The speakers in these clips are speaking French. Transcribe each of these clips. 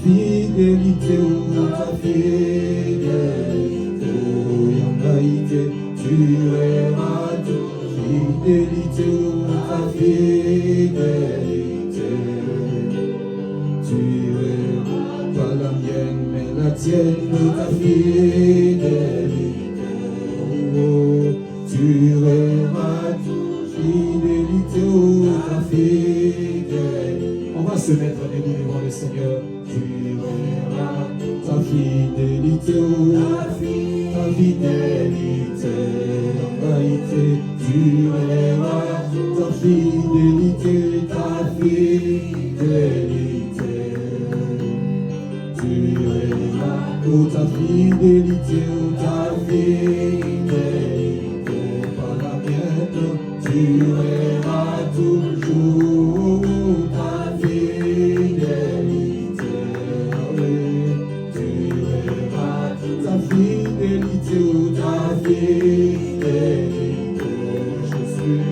fidélité, oh ta fidélité, oh Yamaïté, tu verras toute fidélité, oh ta fidélité, tu verras pas la mienne, mais la tienne, oh ta fidélité, oh, tu verras toute fidélité, oh ta fidélité. On va se mettre debout devant le Seigneur. Tu verras ta fidélité, oh, ta fidélité, tu verras ta fidélité, ta fidélité. Tu verras, oh ta fidélité, oh ta fidélité, pas la mienne, tu verras toujours ta fidélité, tu verras ta fidélité, oh ta fidélité, Jésus,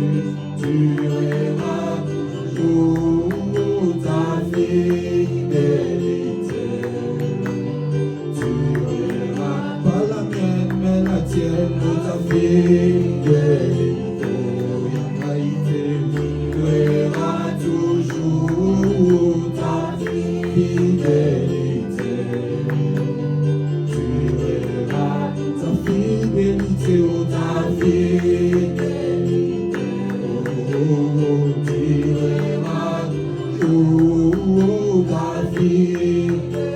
tu verras toujours ta fidélité. Ta fidélité, tu verras toujours ta fidélité, tu verras ta fidélité, oh ta fidélité, oh, tu verras toujours ta fidélité.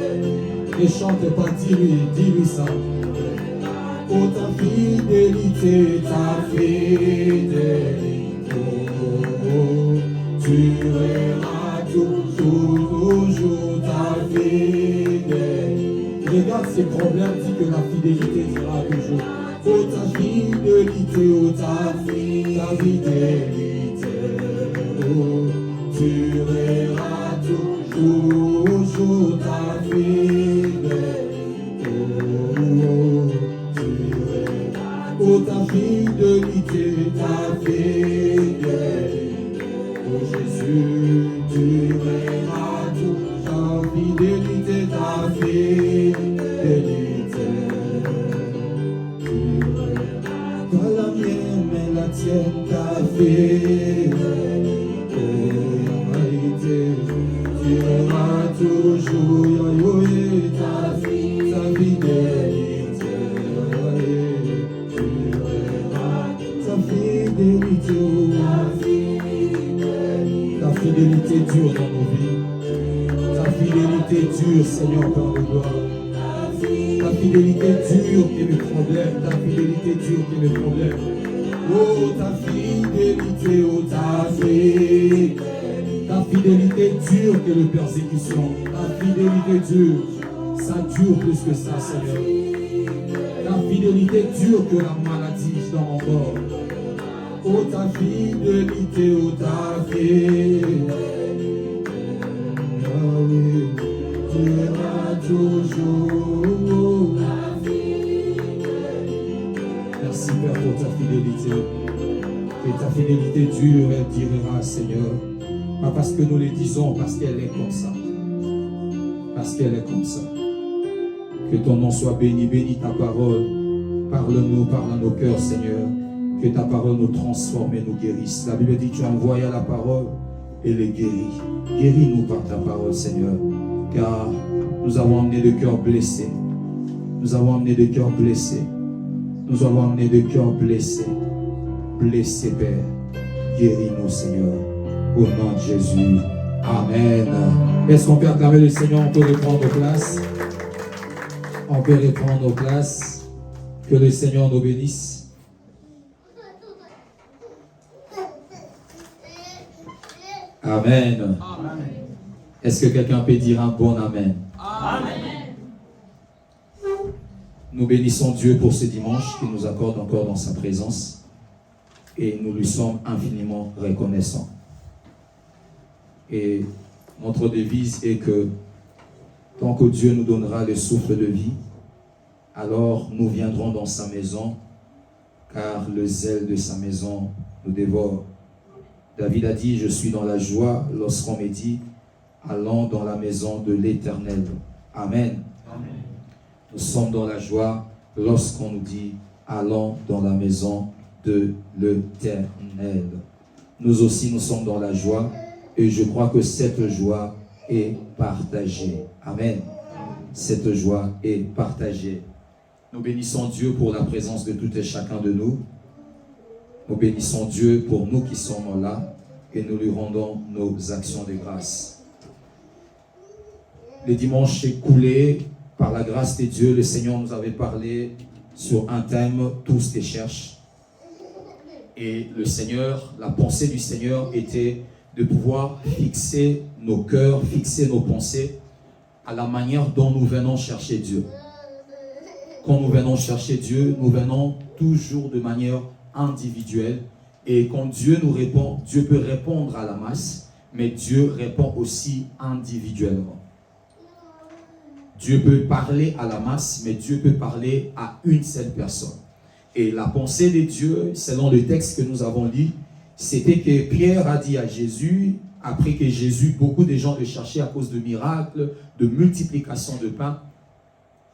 Ne chante pas, dis-lui ça. Oh ta fidélité, oh, tu verras toujours ta fidélité. Regarde ces problèmes, dis que la fidélité sera toujours. Oh ta fidélité, oh ta fidélité, oh, tu verras toujours ta fidélité. Oh ta fidélité, oh Jésus, tu verras toute ta fidélité, tu verras pas la mienne, mais la tienne, ta fidélité, tu verras toujours ta fidélité. Ta fidélité dure dans nos vies. Ta fidélité dure, Seigneur, par le gloire. Ta fidélité dure qui est mes problèmes. Ta fidélité dure qui est mes problèmes. Oh, ta fidélité, oh, ta fidélité. Ta fidélité dure que les persécutions. Ta fidélité dure. Ça dure plus que ça, Seigneur. Ta fidélité dure que la maladie dans mon corps. Oh ta fidélité, oh ta fidélité, tu verras toujours ta fidélité. Merci Père pour ta fidélité. Que ta fidélité dure et durera, Seigneur. Pas parce que nous le disons, parce qu'elle est comme ça. Parce qu'elle est comme ça. Que ton nom soit béni, bénis ta parole. Parle-nous, parle à nos cœurs, Seigneur. Que ta parole nous transforme et nous guérisse. La Bible dit tu envoyas la parole et les guéris. Guéris-nous par ta parole, Seigneur. Car nous avons amené de cœurs blessés. Nous avons amené de cœurs blessés. Nous avons amené de cœurs blessés. Blessés, Père. Guéris-nous, Seigneur. Au nom de Jésus. Amen. Est-ce qu'on peut acclamer le Seigneur? On peut reprendre nos places. On peut reprendre nos places. Que le Seigneur nous bénisse. Amen. Amen. Est-ce que quelqu'un peut dire un bon Amen? Amen. Nous bénissons Dieu pour ce dimanche qu'il nous accorde encore dans sa présence et nous lui sommes infiniment reconnaissants. Et notre devise est que tant que Dieu nous donnera le souffle de vie, alors nous viendrons dans sa maison, car le zèle de sa maison nous dévore. David a dit, je suis dans la joie lorsqu'on me dit, allons dans la maison de l'Éternel. Amen. Amen. Nous sommes dans la joie lorsqu'on nous dit allons dans la maison de l'Éternel. Nous aussi, nous sommes dans la joie et je crois que cette joie est partagée. Amen. Cette joie est partagée. Nous bénissons Dieu pour la présence de tout et chacun de nous. Nous bénissons Dieu pour nous qui sommes là et nous lui rendons nos actions de grâce. Les dimanches écoulés, par la grâce de Dieu, le Seigneur nous avait parlé sur un thème, tous te cherchent. Et le Seigneur, la pensée du Seigneur était de pouvoir fixer nos cœurs, fixer nos pensées à la manière dont nous venons chercher Dieu. Quand nous venons chercher Dieu, nous venons toujours de manière individuelle. Et quand Dieu nous répond, Dieu peut répondre à la masse, mais Dieu répond aussi individuellement. Dieu peut parler à la masse, mais Dieu peut parler à une seule personne. Et la pensée de Dieu, selon le texte que nous avons lu, c'était que Pierre a dit à Jésus, après que Jésus, beaucoup de gens le cherchaient à cause de miracles, de multiplication de pain.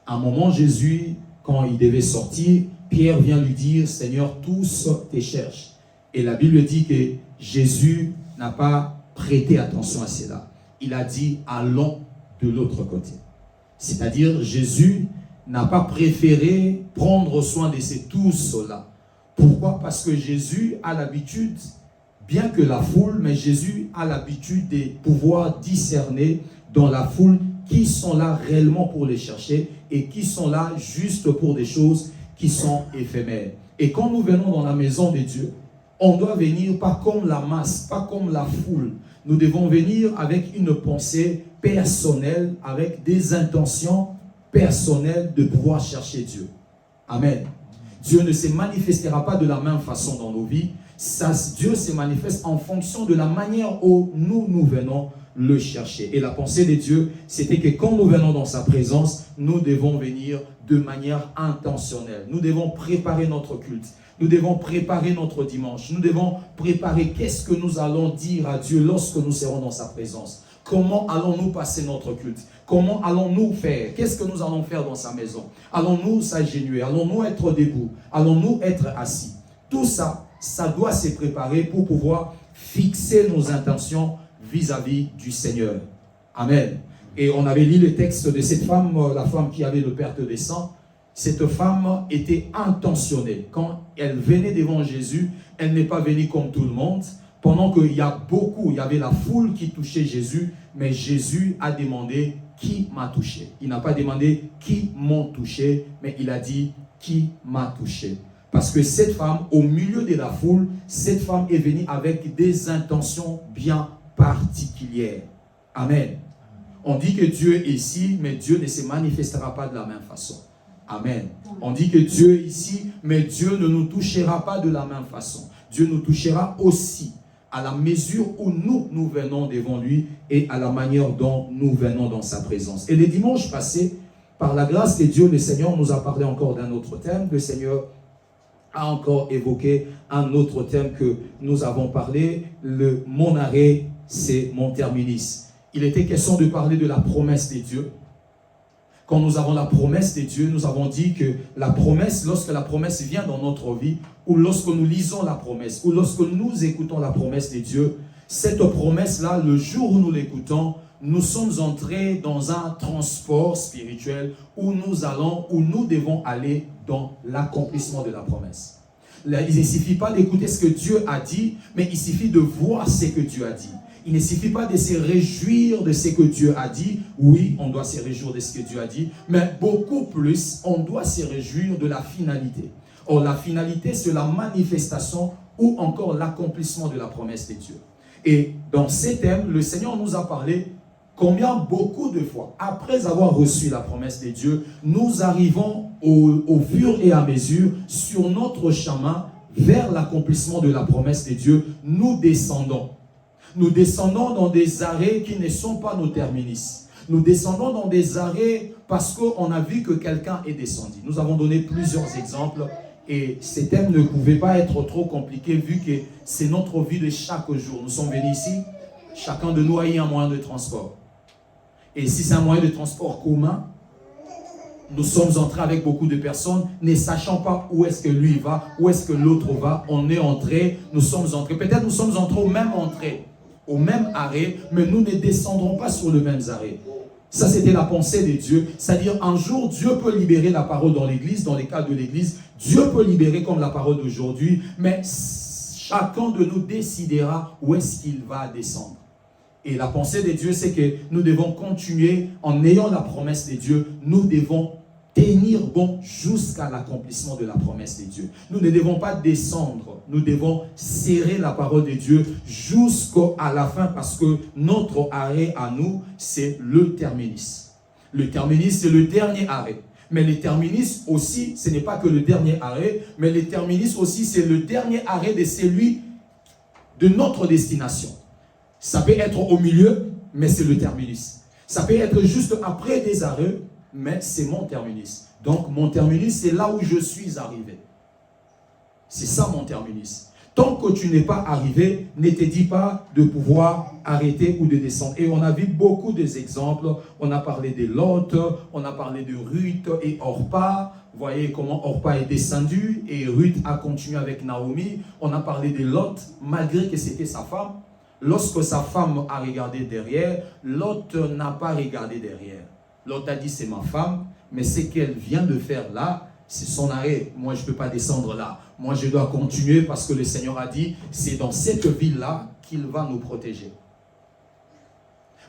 À un moment, Jésus, quand il devait sortir, Pierre vient lui dire, Seigneur, tous te cherchent. Et la Bible dit que Jésus n'a pas prêté attention à cela. Il a dit, allons de l'autre côté. C'est-à-dire, Jésus n'a pas préféré prendre soin de ces tous-là. Pourquoi? Parce que Jésus a l'habitude, bien que la foule, mais Jésus a l'habitude de pouvoir discerner dans la foule qui sont là réellement pour les chercher et qui sont là juste pour des choses qui sont éphémères. Et quand nous venons dans la maison de Dieu, on doit venir pas comme la masse, pas comme la foule. Nous devons venir avec une pensée personnelle, avec des intentions personnelles de pouvoir chercher Dieu. Amen. Dieu ne se manifestera pas de la même façon dans nos vies. Dieu se manifeste en fonction de la manière où nous venons le chercher. Et la pensée de Dieu, c'était que quand nous venons dans sa présence, nous devons venir de manière intentionnelle. Nous devons préparer notre culte. Nous devons préparer notre dimanche. Nous devons préparer qu'est-ce que nous allons dire à Dieu lorsque nous serons dans sa présence. Comment allons-nous passer notre culte? Comment allons-nous faire? Qu'est-ce que nous allons faire dans sa maison? Allons-nous s'agenouiller? Allons-nous être debout? Allons-nous être assis? Tout ça, ça doit se préparer pour pouvoir fixer nos intentions vis-à-vis du Seigneur. Amen. Et on avait lu le texte de cette femme, la femme qui avait le perte de sang. Cette femme était intentionnelle. Quand elle venait devant Jésus, elle n'est pas venue comme tout le monde. Pendant qu'il y avait la foule qui touchait Jésus, mais Jésus a demandé qui m'a touché. Il n'a pas demandé qui m'ont touché, mais il a dit qui m'a touché. Parce que cette femme, au milieu de la foule, cette femme est venue avec des intentions bien particulières. Amen. On dit que Dieu est ici, mais Dieu ne se manifestera pas de la même façon. Amen. On dit que Dieu est ici, mais Dieu ne nous touchera pas de la même façon. Dieu nous touchera aussi à la mesure où nous venons devant lui et à la manière dont nous venons dans sa présence. Et le dimanche passé, par la grâce de Dieu, le Seigneur nous a parlé encore d'un autre thème. Le Seigneur a encore évoqué un autre thème que nous avons parlé. Mon arrêt, c'est mon terminus. Il était question de parler de la promesse de Dieu. Quand nous avons la promesse de Dieu, nous avons dit que la promesse, lorsque la promesse vient dans notre vie, ou lorsque nous lisons la promesse, ou lorsque nous écoutons la promesse de Dieu, cette promesse-là, le jour où nous l'écoutons, nous sommes entrés dans un transport spirituel où nous devons aller dans l'accomplissement de la promesse. Là, il ne suffit pas d'écouter ce que Dieu a dit, mais il suffit de voir ce que Dieu a dit. Il ne suffit pas de se réjouir de ce que Dieu a dit. Oui, on doit se réjouir de ce que Dieu a dit, mais beaucoup plus, on doit se réjouir de la finalité. Or, la finalité, c'est la manifestation ou encore l'accomplissement de la promesse de Dieu. Et dans ces thèmes, le Seigneur nous a parlé combien beaucoup de fois, après avoir reçu la promesse de Dieu, nous arrivons au fur et à mesure sur notre chemin vers l'accomplissement de la promesse de Dieu, nous descendons. Nous descendons dans des arrêts qui ne sont pas nos terminus. Nous descendons dans des arrêts parce qu'on a vu que quelqu'un est descendu. Nous avons donné plusieurs exemples et ces thèmes ne pouvaient pas être trop compliqués vu que c'est notre vie de chaque jour. Nous sommes venus ici, chacun de nous a eu un moyen de transport. Et si c'est un moyen de transport commun, nous sommes entrés avec beaucoup de personnes, ne sachant pas où est-ce que lui va, où est-ce que l'autre va. On est entrés, nous sommes entrés. Peut-être nous sommes entrés au même entrée, au même arrêt, mais nous ne descendrons pas sur le même arrêt. Ça, c'était la pensée de Dieu. C'est-à-dire, un jour, Dieu peut libérer la parole dans l'église, dans les cas de l'église. Dieu peut libérer comme la parole d'aujourd'hui, mais chacun de nous décidera où est-ce qu'il va descendre. Et la pensée de Dieu, c'est que nous devons continuer en ayant la promesse de Dieu. Nous devons tenir bon jusqu'à l'accomplissement de la promesse de Dieu. Nous ne devons pas descendre. Nous devons serrer la parole de Dieu jusqu'à la fin parce que notre arrêt à nous, c'est le terminus. Le terminus, c'est le dernier arrêt. Mais le terminus aussi, ce n'est pas que le dernier arrêt, mais le terminus aussi, c'est le dernier arrêt de celui de notre destination. Ça peut être au milieu, mais c'est le terminus. Ça peut être juste après des arrêts, mais c'est mon terminus. Donc, mon terminus, c'est là où je suis arrivé. C'est ça mon terminus. Tant que tu n'es pas arrivé, ne te dis pas de pouvoir arrêter ou de descendre. Et on a vu beaucoup d'exemples. On a parlé de Lot, on a parlé de Ruth et Orpa. Vous voyez comment Orpa est descendu et Ruth a continué avec Naomi. On a parlé de Lot, malgré que c'était sa femme. Lorsque sa femme a regardé derrière, Lot n'a pas regardé derrière. Lot a dit, c'est ma femme, mais ce qu'elle vient de faire là, c'est son arrêt. Moi, je ne peux pas descendre là. Moi, je dois continuer parce que le Seigneur a dit, c'est dans cette ville-là qu'il va nous protéger.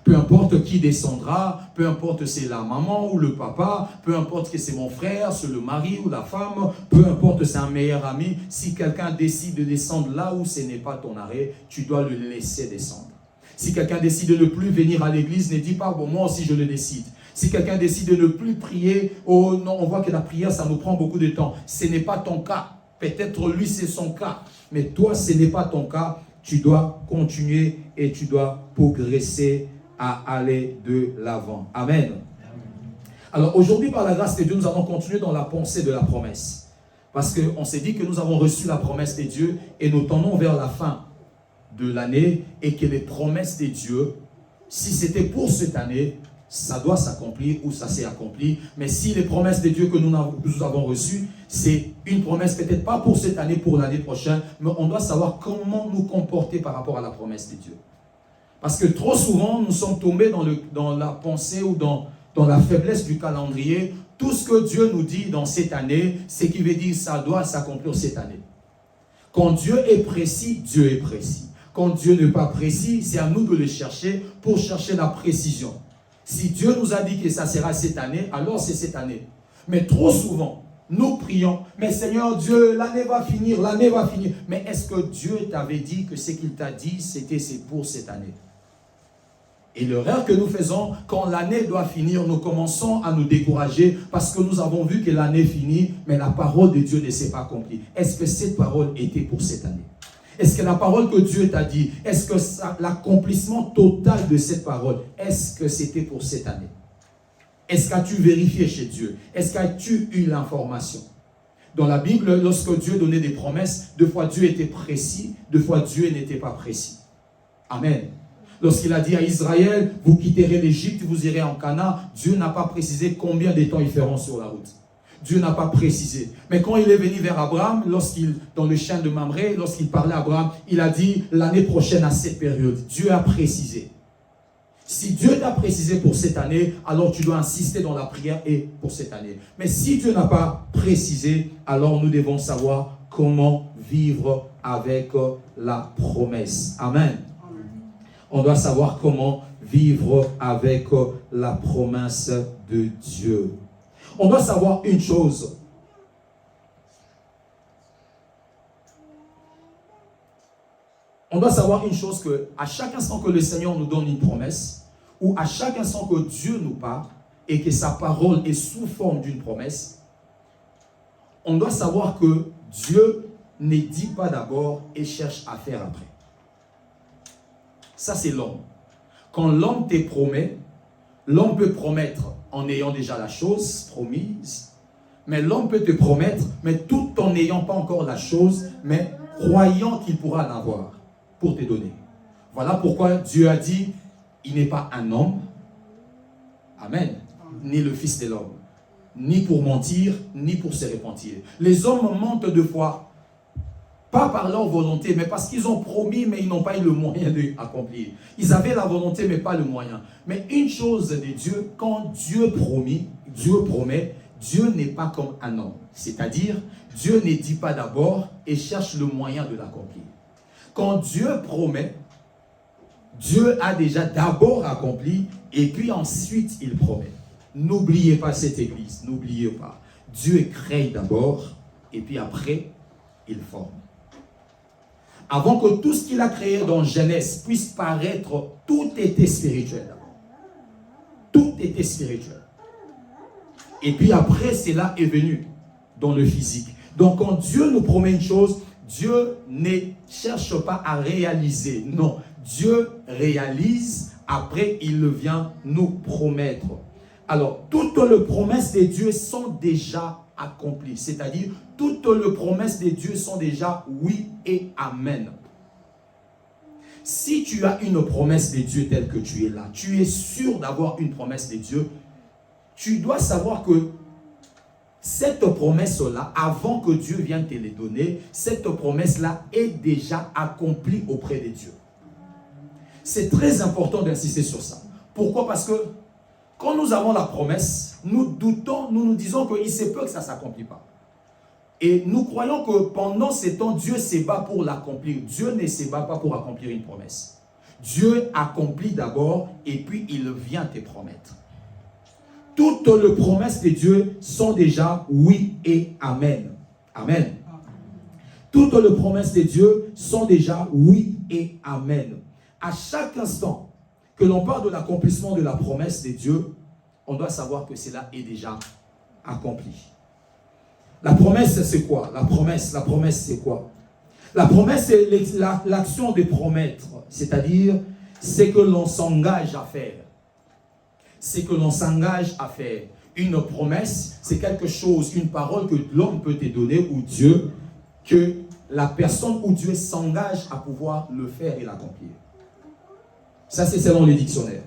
Peu importe qui descendra, peu importe si c'est la maman ou le papa, peu importe que c'est mon frère, c'est le mari ou la femme, peu importe c'est un meilleur ami, si quelqu'un décide de descendre là où ce n'est pas ton arrêt, tu dois le laisser descendre. Si quelqu'un décide de ne plus venir à l'église, ne dis pas, bon, moi aussi je le décide. Si quelqu'un décide de ne plus prier, oh non, on voit que la prière, ça nous prend beaucoup de temps. Ce n'est pas ton cas. Peut-être lui, c'est son cas. Mais toi, ce n'est pas ton cas. Tu dois continuer et tu dois progresser à aller de l'avant. Amen. Alors aujourd'hui, par la grâce de Dieu, nous allons continuer dans la pensée de la promesse. Parce qu'on s'est dit que nous avons reçu la promesse de Dieu et nous tendons vers la fin de l'année et que les promesses de Dieu, si c'était pour cette année, ça doit s'accomplir ou ça s'est accompli. Mais si les promesses de Dieu que nous avons reçues, c'est une promesse peut-être pas pour cette année, pour l'année prochaine, mais on doit savoir comment nous comporter par rapport à la promesse de Dieu. Parce que trop souvent, nous sommes tombés dans la pensée ou dans la faiblesse du calendrier. Tout ce que Dieu nous dit dans cette année, c'est qu'il veut dire que ça doit s'accomplir cette année. Quand Dieu est précis, Dieu est précis. Quand Dieu n'est pas précis, c'est à nous de le chercher pour chercher la précision. Si Dieu nous a dit que ça sera cette année, alors c'est cette année. Mais trop souvent, nous prions, mais Seigneur Dieu, l'année va finir, l'année va finir. Mais est-ce que Dieu t'avait dit que ce qu'il t'a dit, c'est pour cette année? Et l'erreur que nous faisons, quand l'année doit finir, nous commençons à nous décourager parce que nous avons vu que l'année finit, mais la parole de Dieu ne s'est pas accomplie. Est-ce que cette parole était pour cette année? Est-ce que la parole que Dieu t'a dit, est-ce que l'accomplissement total de cette parole, est-ce que c'était pour cette année? Est-ce qu'as-tu vérifié chez Dieu? Est-ce qu'as-tu eu l'information? Dans la Bible, lorsque Dieu donnait des promesses, deux fois Dieu était précis, deux fois Dieu n'était pas précis. Amen. Lorsqu'il a dit à Israël, vous quitterez l'Égypte, vous irez en Canaan, Dieu n'a pas précisé combien de temps ils feront sur la route. Dieu n'a pas précisé. Mais quand il est venu vers Abraham, dans le champ de Mamré, lorsqu'il parlait à Abraham, il a dit l'année prochaine à cette période. Dieu a précisé. Si Dieu t'a précisé pour cette année, alors tu dois insister dans la prière et pour cette année. Mais si Dieu n'a pas précisé, alors nous devons savoir comment vivre avec la promesse. Amen. On doit savoir comment vivre avec la promesse de Dieu. On doit savoir une chose. On doit savoir une chose, que à chaque instant que le Seigneur nous donne une promesse, ou à chaque instant que Dieu nous parle, et que sa parole est sous forme d'une promesse, on doit savoir que Dieu ne dit pas d'abord et cherche à faire après. Ça, c'est l'homme. Quand l'homme te promet, l'homme peut promettre en ayant déjà la chose promise, mais l'homme peut te promettre, mais tout en n'ayant pas encore la chose, mais croyant qu'il pourra l'avoir pour te donner. Voilà pourquoi Dieu a dit, il n'est pas un homme Amen. Ni le Fils de l'homme. Ni pour mentir, ni pour se repentir. Les hommes mentent deux fois. Pas par leur volonté, mais parce qu'ils ont promis, mais ils n'ont pas eu le moyen d'accomplir. Ils avaient la volonté, mais pas le moyen. Mais une chose de Dieu, quand Dieu promet, Dieu n'est pas comme un homme. C'est-à-dire, Dieu ne dit pas d'abord et cherche le moyen de l'accomplir. Quand Dieu promet, Dieu a déjà d'abord accompli et puis ensuite il promet. N'oubliez pas cette église, n'oubliez pas. Dieu crée d'abord et puis après, il forme. Avant que tout ce qu'il a créé dans Genèse puisse paraître, tout était spirituel. Tout était spirituel. Et puis après, cela est venu dans le physique. Donc quand Dieu nous promet une chose, Dieu ne cherche pas à réaliser. Non, Dieu réalise, après il vient nous promettre. Alors, toutes les promesses de Dieu sont déjà accomplies. C'est-à-dire, toutes les promesses de Dieu sont déjà oui et amen. Si tu as une promesse de Dieu telle que tu es là, tu es sûr d'avoir une promesse de Dieu, tu dois savoir que cette promesse-là, avant que Dieu vienne te les donner, cette promesse-là est déjà accomplie auprès de Dieu. C'est très important d'insister sur ça. Pourquoi? Parce que quand nous avons la promesse, nous doutons, nous nous disons qu'il se peut que ça ne s'accomplit pas. Et nous croyons que pendant ces temps, Dieu se bat pour l'accomplir. Dieu ne se bat pas pour accomplir une promesse. Dieu accomplit d'abord et puis il vient te promettre. Toutes les promesses de Dieu sont déjà oui et amen. Amen. Toutes les promesses de Dieu sont déjà oui et amen. À chaque instant que l'on parle de l'accomplissement de la promesse de Dieu, on doit savoir que cela est déjà accompli. La promesse, c'est quoi? La promesse, c'est quoi? La promesse, c'est l'action de promettre. C'est-à-dire, c'est que l'on s'engage à faire. C'est que l'on s'engage à faire. Une promesse, c'est quelque chose, une parole que l'homme peut te donner ou Dieu, que la personne ou Dieu s'engage à pouvoir le faire et l'accomplir. Ça, c'est selon les dictionnaires.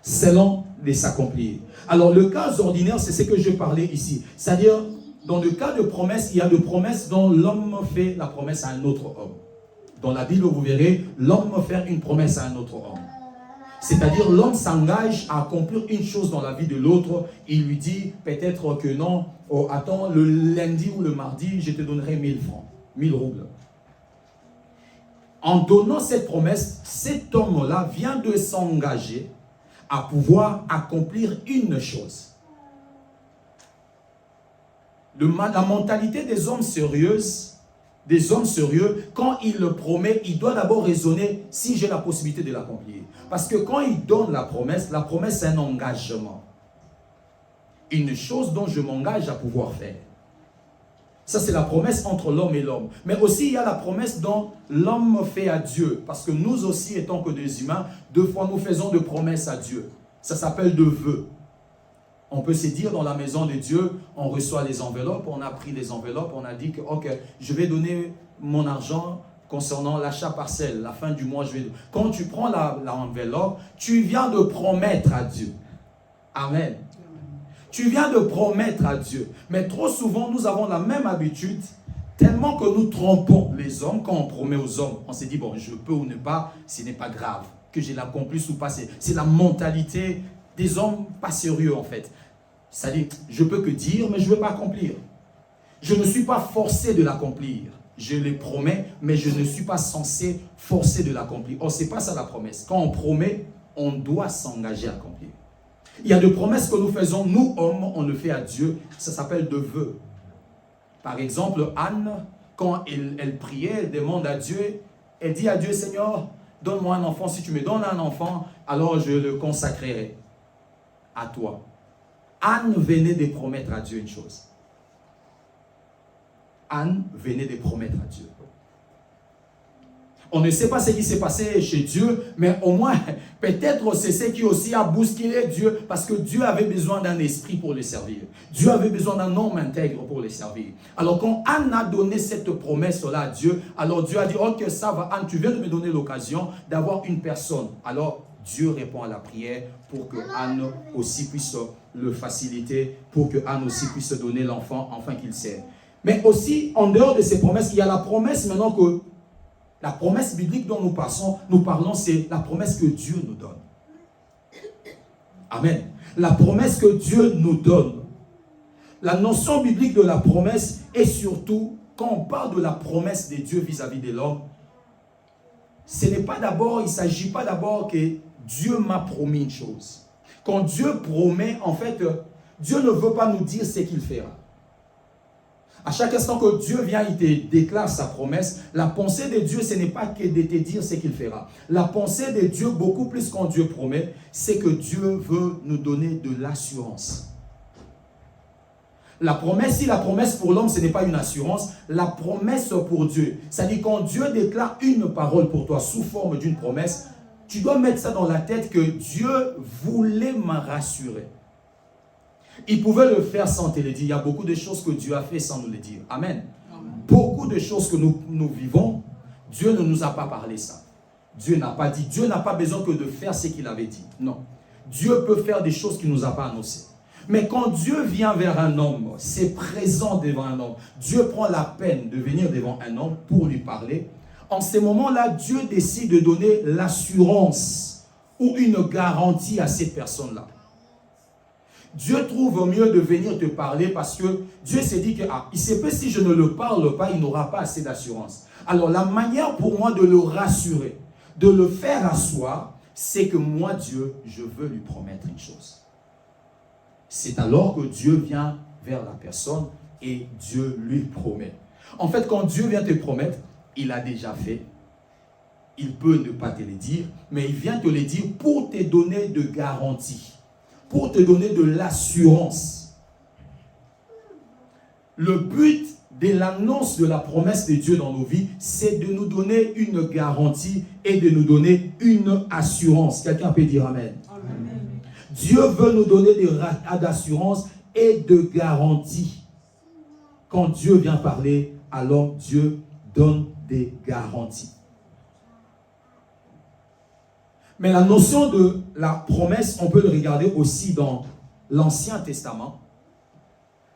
Selon les s'accomplir. Alors, le cas ordinaire, c'est ce que je parlais ici. C'est-à-dire, dans le cas de promesse, il y a de promesses dont l'homme fait la promesse à un autre homme. Dans la Bible, vous verrez, l'homme fait une promesse à un autre homme. C'est-à-dire, l'homme s'engage à accomplir une chose dans la vie de l'autre. Il lui dit peut-être que non, oh, attends, le lundi ou le mardi, je te donnerai 1000 francs, 1000 roubles. En donnant cette promesse, cet homme-là vient de s'engager à pouvoir accomplir une chose. La mentalité des hommes sérieux, quand il le promet, il doit d'abord raisonner si j'ai la possibilité de l'accomplir. Parce que quand il donne la promesse c'est un engagement. Une chose dont je m'engage à pouvoir faire. Ça, c'est la promesse entre l'homme et l'homme. Mais aussi, il y a la promesse dont l'homme fait à Dieu. Parce que nous aussi, étant que des humains, deux fois nous faisons de promesses à Dieu. Ça s'appelle de vœux. On peut se dire dans la maison de Dieu, on reçoit les enveloppes, on a pris les enveloppes, on a dit que ok, je vais donner mon argent concernant l'achat parcelle, la fin du mois, je vais... Quand tu prends l'enveloppe, tu viens de promettre à Dieu. Amen. Tu viens de promettre à Dieu. Mais trop souvent, nous avons la même habitude, tellement que nous trompons les hommes. Quand on promet aux hommes, on se dit, bon, je peux ou ne pas, ce n'est pas grave. Que je l'accomplisse ou pas, c'est la mentalité des hommes pas sérieux en fait. C'est-à-dire, je peux que dire, mais je ne veux pas accomplir. Je ne suis pas forcé de l'accomplir. Je les promets, mais je ne suis pas censé forcer de l'accomplir. Or, ce n'est pas ça la promesse. Quand on promet, on doit s'engager à accomplir. Il y a des promesses que nous faisons, nous hommes, on le fait à Dieu. Ça s'appelle de vœux. Par exemple, Anne, quand elle priait, elle demande à Dieu, elle dit à Dieu, Seigneur, donne-moi un enfant. Si tu me donnes un enfant, alors je le consacrerai à toi. Anne venait de promettre à Dieu une chose. Anne venait de promettre à Dieu. On ne sait pas ce qui s'est passé chez Dieu, mais au moins, peut-être c'est ce qui aussi a bousculé Dieu, parce que Dieu avait besoin d'un esprit pour le servir. Dieu avait besoin d'un homme intègre pour le servir. Alors quand Anne a donné cette promesse-là à Dieu, alors Dieu a dit, ok, ça va, Anne, tu viens de me donner l'occasion d'avoir une personne. Alors Dieu répond à la prière pour que Anne aussi puisse le faciliter, pour que Anne aussi puisse donner l'enfant, enfin qu'il sert. Mais aussi, en dehors de ces promesses, il y a la promesse maintenant que, la promesse biblique dont nous parlons, c'est la promesse que Dieu nous donne. Amen. La promesse que Dieu nous donne. La notion biblique de la promesse est surtout, quand on parle de la promesse de Dieu vis-à-vis de l'homme, ce n'est pas d'abord, il ne s'agit pas d'abord que Dieu m'a promis une chose. Quand Dieu promet, en fait, Dieu ne veut pas nous dire ce qu'il fera. À chaque instant que Dieu vient, il te déclare sa promesse. La pensée de Dieu, ce n'est pas que de te dire ce qu'il fera. La pensée de Dieu, beaucoup plus quand Dieu promet, c'est que Dieu veut nous donner de l'assurance. La promesse, si la promesse pour l'homme, ce n'est pas une assurance, la promesse pour Dieu, c'est-à-dire quand Dieu déclare une parole pour toi sous forme d'une promesse, tu dois mettre ça dans la tête que Dieu voulait me rassurer. Il pouvait le faire sans te le dire. Il y a beaucoup de choses que Dieu a fait sans nous le dire. Amen. Amen. Beaucoup de choses que nous vivons, Dieu ne nous a pas parlé ça. Dieu n'a pas dit. Dieu n'a pas besoin que de faire ce qu'il avait dit. Non. Dieu peut faire des choses qu'il ne nous a pas annoncées. Mais quand Dieu vient vers un homme, c'est présent devant un homme. Dieu prend la peine de venir devant un homme pour lui parler. En ces moments-là, Dieu décide de donner l'assurance ou une garantie à cette personne-là. Dieu trouve mieux de venir te parler parce que Dieu s'est dit que il se peut si je ne le parle pas, il n'aura pas assez d'assurance. Alors la manière pour moi de le rassurer, de le faire asseoir, c'est que moi Dieu, je veux lui promettre une chose. C'est alors que Dieu vient vers la personne et Dieu lui promet. En fait, quand Dieu vient te promettre, il a déjà fait. Il peut ne pas te le dire, mais il vient te le dire pour te donner de garanties. Pour te donner de l'assurance. Le but de l'annonce de la promesse de Dieu dans nos vies, c'est de nous donner une garantie et de nous donner une assurance. Quelqu'un peut dire Amen. Amen. Dieu veut nous donner des d'assurance et de garantie. Quand Dieu vient parler, alors Dieu donne des garanties. Mais la notion de la promesse, on peut le regarder aussi dans l'Ancien Testament.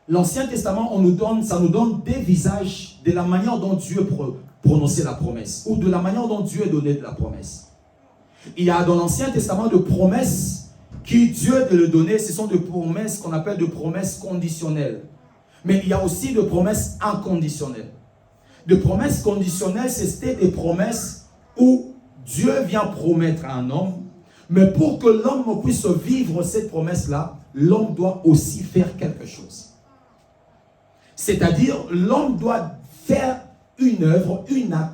L'Ancien Testament, ça nous donne des visages de la manière dont Dieu prononçait la promesse, ou de la manière dont Dieu donnait de la promesse. Il y a dans l'Ancien Testament de promesses qui Dieu de le donner, ce sont des promesses qu'on appelle de promesses conditionnelles. Mais il y a aussi de promesses inconditionnelles. De promesses conditionnelles, c'était des promesses où Dieu vient promettre à un homme, mais pour que l'homme puisse vivre cette promesse-là, l'homme doit aussi faire quelque chose. C'est-à-dire, l'homme doit faire une œuvre,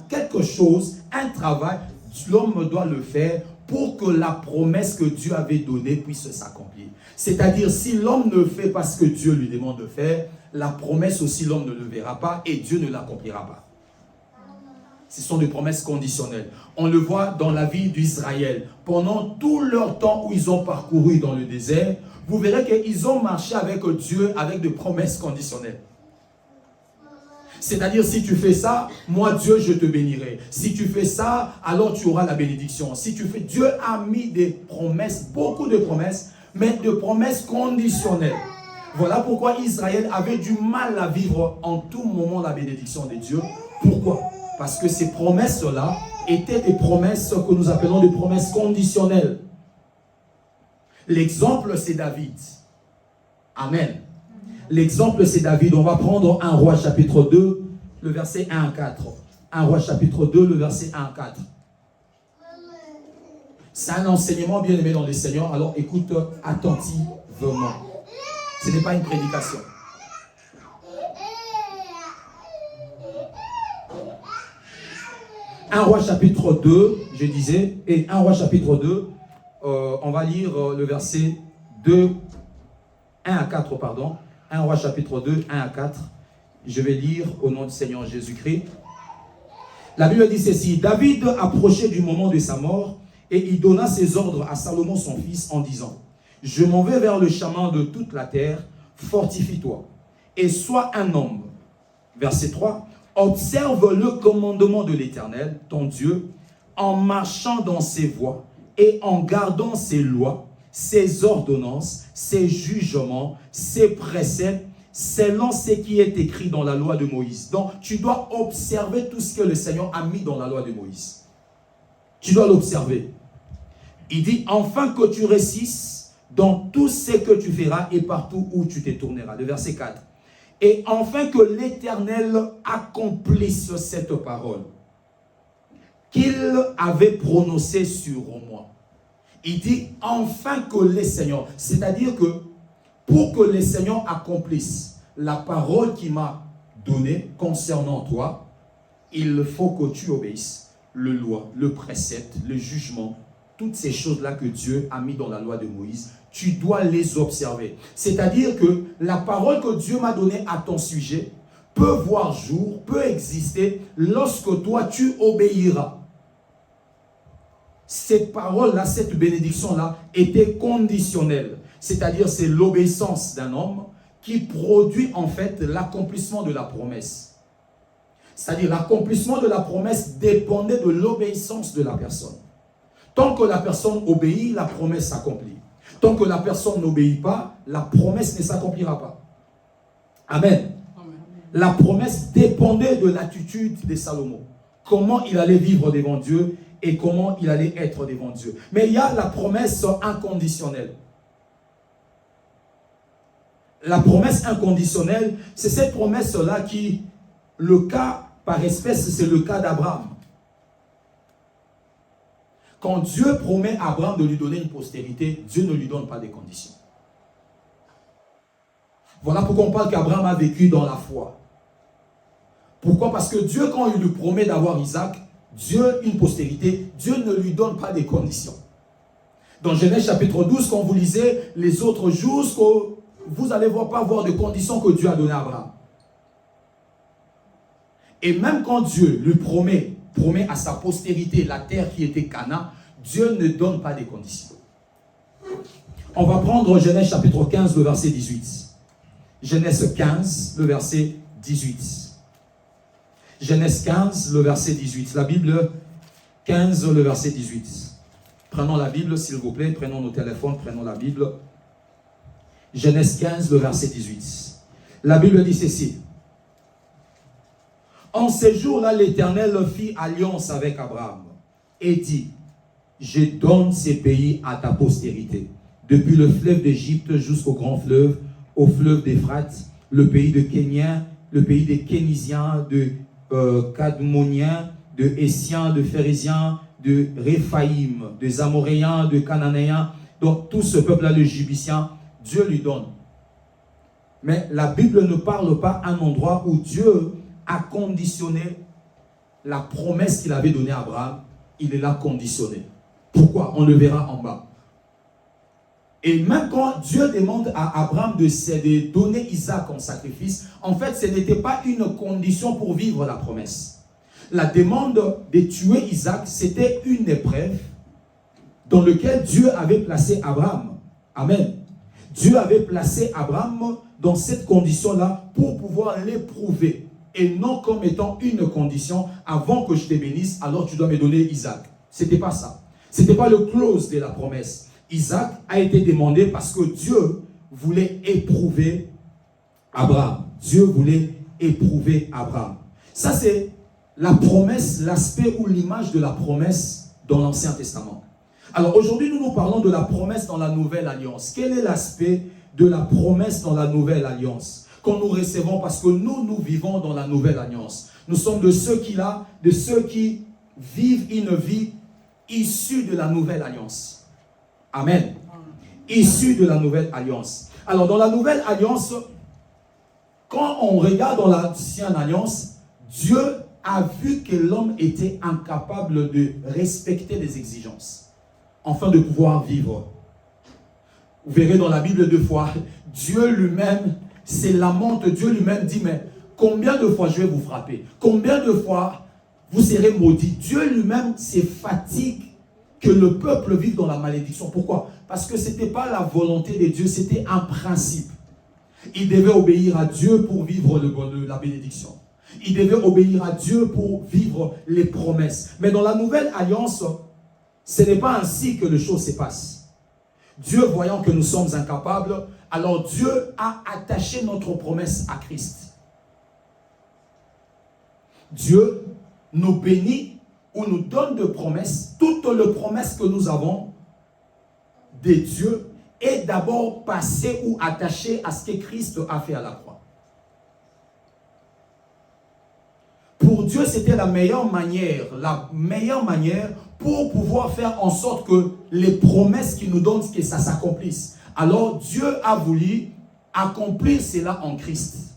quelque chose, un travail, l'homme doit le faire pour que la promesse que Dieu avait donnée puisse s'accomplir. C'est-à-dire, si l'homme ne fait pas ce que Dieu lui demande de faire, la promesse aussi, l'homme ne le verra pas et Dieu ne l'accomplira pas. Ce sont des promesses conditionnelles. On le voit dans la vie d'Israël. Pendant tout leur temps où ils ont parcouru dans le désert, vous verrez qu'ils ont marché avec Dieu avec des promesses conditionnelles. C'est-à-dire, si tu fais ça, moi Dieu, je te bénirai. Si tu fais ça, alors tu auras la bénédiction. Si tu fais, Dieu a mis des promesses, beaucoup de promesses, mais de promesses conditionnelles. Voilà pourquoi Israël avait du mal à vivre en tout moment la bénédiction de Dieu. Pourquoi ? Parce que ces promesses-là étaient des promesses que nous appelons des promesses conditionnelles. L'exemple, c'est David. Amen. L'exemple, c'est David. On va prendre 1 Roi chapitre 2, le verset 1 à 4. 1 Roi chapitre 2, le verset 1 à 4. C'est un enseignement bien aimé dans le Seigneur. Alors écoute attentivement. Ce n'est pas une prédication. 1 Roi chapitre 2, je disais, et 1 Roi chapitre 2, on va lire le verset 1 à 4, pardon. 1 Roi chapitre 2, 1 à 4. Je vais lire au nom du Seigneur Jésus-Christ. La Bible dit ceci: David approchait du moment de sa mort, et il donna ses ordres à Salomon son fils en disant: Je m'en vais vers le chemin de toute la terre, fortifie-toi, et sois un homme. Verset 3. Observe le commandement de l'Éternel, ton Dieu, en marchant dans ses voies et en gardant ses lois, ses ordonnances, ses jugements, ses préceptes, selon ce qui est écrit dans la loi de Moïse. Donc, tu dois observer tout ce que le Seigneur a mis dans la loi de Moïse. Tu dois l'observer. Il dit, afin que tu réussisses dans tout ce que tu feras et partout où tu te tourneras. Le verset 4. Et afin que l'Éternel accomplisse cette parole qu'il avait prononcée sur moi. Il dit, afin que le Seigneur, c'est-à-dire que pour que le Seigneur accomplisse la parole qu'il m'a donnée concernant toi, il faut que tu obéisses le loi, le précepte, le jugement, toutes ces choses-là que Dieu a mis dans la loi de Moïse, tu dois les observer. C'est-à-dire que la parole que Dieu m'a donnée à ton sujet peut voir jour, peut exister lorsque toi tu obéiras. Cette parole-là, cette bénédiction-là était conditionnelle. C'est-à-dire c'est l'obéissance d'un homme qui produit en fait l'accomplissement de la promesse. C'est-à-dire l'accomplissement de la promesse dépendait de l'obéissance de la personne. Tant que la personne obéit, la promesse s'accomplit. Tant que la personne n'obéit pas, la promesse ne s'accomplira pas. Amen. La promesse dépendait de l'attitude de Salomon. Comment il allait vivre devant Dieu et comment il allait être devant Dieu. Mais il y a la promesse inconditionnelle. La promesse inconditionnelle, c'est cette promesse-là qui, le cas par espèce, c'est le cas d'Abraham. Quand Dieu promet à Abraham de lui donner une postérité, Dieu ne lui donne pas des conditions. Voilà pourquoi on parle qu'Abraham a vécu dans la foi. Pourquoi? Parce que Dieu, quand il lui promet d'avoir Isaac, Dieu, une postérité, Dieu ne lui donne pas des conditions. Dans Genèse chapitre 12, quand vous lisez les autres jours, vous allez pas voir de conditions que Dieu a données à Abraham. Et même quand Dieu lui promet à sa postérité la terre qui était Canaan, Dieu ne donne pas des conditions. On va prendre Genèse chapitre 15, le verset 18. Genèse 15, le verset 18. Genèse 15, le verset 18. La Bible 15, le verset 18. Prenons la Bible, s'il vous plaît. Prenons nos téléphones, prenons la Bible. Genèse 15, le verset 18. La Bible dit ceci. En ces jours-là, l'Éternel fit alliance avec Abraham et dit, je donne ces pays à ta postérité, depuis le fleuve d'Égypte jusqu'au grand fleuve, au fleuve d'Éphrate, le pays de Kéniens, le pays des Kénisiens, de Cadmoniens, de Essiens, de Phérésiens, de Réphaïm, des Amoréens, de Cananéens. Donc tout ce peuple-là, le Jubicien, Dieu lui donne. Mais la Bible ne parle pas un endroit où Dieu a conditionné la promesse qu'il avait donnée à Abraham. Il l'a conditionnée. Pourquoi? On le verra en bas. Et même quand Dieu demande à Abraham de donner Isaac en sacrifice, en fait, ce n'était pas une condition pour vivre la promesse. La demande de tuer Isaac, c'était une épreuve dans laquelle Dieu avait placé Abraham. Amen. Dieu avait placé Abraham dans cette condition-là pour pouvoir l'éprouver. Et non comme étant une condition, avant que je te bénisse, alors tu dois me donner Isaac. Ce n'était pas ça. Ce n'était pas le clause de la promesse. Isaac a été demandé parce que Dieu voulait éprouver Abraham. Dieu voulait éprouver Abraham. Ça, c'est la promesse, l'aspect ou l'image de la promesse dans l'Ancien Testament. Alors aujourd'hui, nous parlons de la promesse dans la Nouvelle Alliance. Quel est l'aspect de la promesse dans la Nouvelle Alliance qu'on nous recevons, parce que nous vivons dans la Nouvelle Alliance. Nous sommes de ceux qui vivent une vie issue de la Nouvelle Alliance. Amen. Issue de la Nouvelle Alliance. Alors dans la Nouvelle Alliance, quand on regarde dans l'Ancienne Alliance, Dieu a vu que l'homme était incapable de respecter les exigences afin de pouvoir vivre. Vous verrez dans la Bible 2 fois, Dieu lui-même se lamente, Dieu lui-même dit, mais combien de fois je vais vous frapper? Combien de fois vous serez maudits? Dieu lui-même se fatigue que le peuple vive dans la malédiction. Pourquoi? Parce que ce n'était pas la volonté de Dieu, c'était un principe. Il devait obéir à Dieu pour vivre la bénédiction. Il devait obéir à Dieu pour vivre les promesses. Mais dans la Nouvelle Alliance, Ce n'est pas ainsi que les choses se passent. Dieu, voyant que nous sommes incapables, alors Dieu a attaché notre promesse à Christ. Dieu nous bénit ou nous donne de promesses. Toutes les promesses que nous avons de Dieu est d'abord passée ou attachée à ce que Christ a fait à la croix. Pour Dieu, c'était la meilleure manière pour pouvoir faire en sorte que les promesses qu'il nous donne, que ça s'accomplisse. Alors Dieu a voulu accomplir cela en Christ.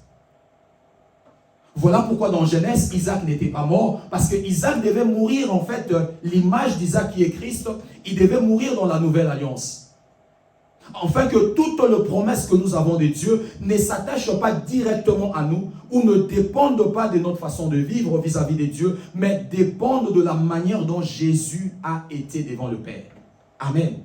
Voilà pourquoi dans Genèse, Isaac n'était pas mort, parce que Isaac devait mourir, en fait, l'image d'Isaac qui est Christ, il devait mourir dans la nouvelle alliance. Afin que toutes les promesses que nous avons de Dieu ne s'attachent pas directement à nous ou ne dépendent pas de notre façon de vivre vis-à-vis de Dieu, mais dépendent de la manière dont Jésus a été devant le Père. Amen. Amen.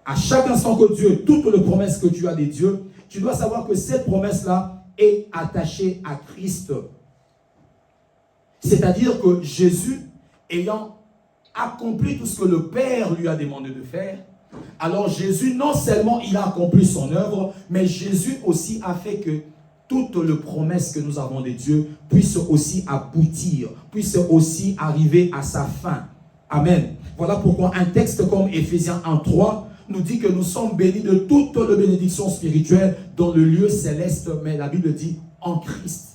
À chaque instant que Dieu, toutes les promesses que tu as de Dieu, tu dois savoir que cette promesse-là est attachée à Christ. C'est-à-dire que Jésus, ayant accompli tout ce que le Père lui a demandé de faire, alors Jésus, non seulement il a accompli son œuvre, mais Jésus aussi a fait que toutes les promesses que nous avons de Dieu puissent aussi aboutir, puissent aussi arriver à sa fin. Amen. Voilà pourquoi un texte comme Éphésiens 1:3 nous dit que nous sommes bénis de toutes les bénédictions spirituelles dans le lieu céleste, mais la Bible dit en Christ.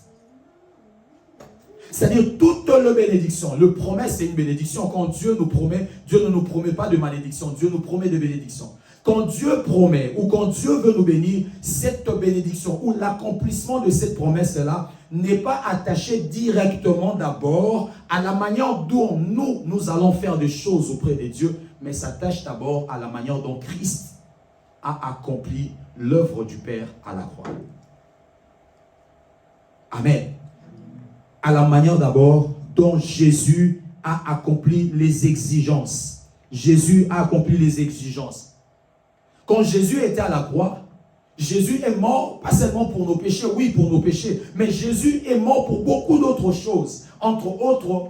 C'est-à-dire toutes les bénédictions. Le promesse, c'est une bénédiction. Quand Dieu nous promet, Dieu ne nous promet pas de malédiction. Dieu nous promet de bénédiction. Quand Dieu promet ou quand Dieu veut nous bénir, cette bénédiction ou l'accomplissement de cette promesse-là n'est pas attaché directement d'abord à la manière dont nous allons faire des choses auprès de Dieu, mais s'attache d'abord à la manière dont Christ a accompli l'œuvre du Père à la croix. Amen. À la manière d'abord dont Jésus a accompli les exigences. Jésus a accompli les exigences. Quand Jésus était à la croix, Jésus est mort, pas seulement pour nos péchés, oui, pour nos péchés, mais Jésus est mort pour beaucoup d'autres choses. Entre autres,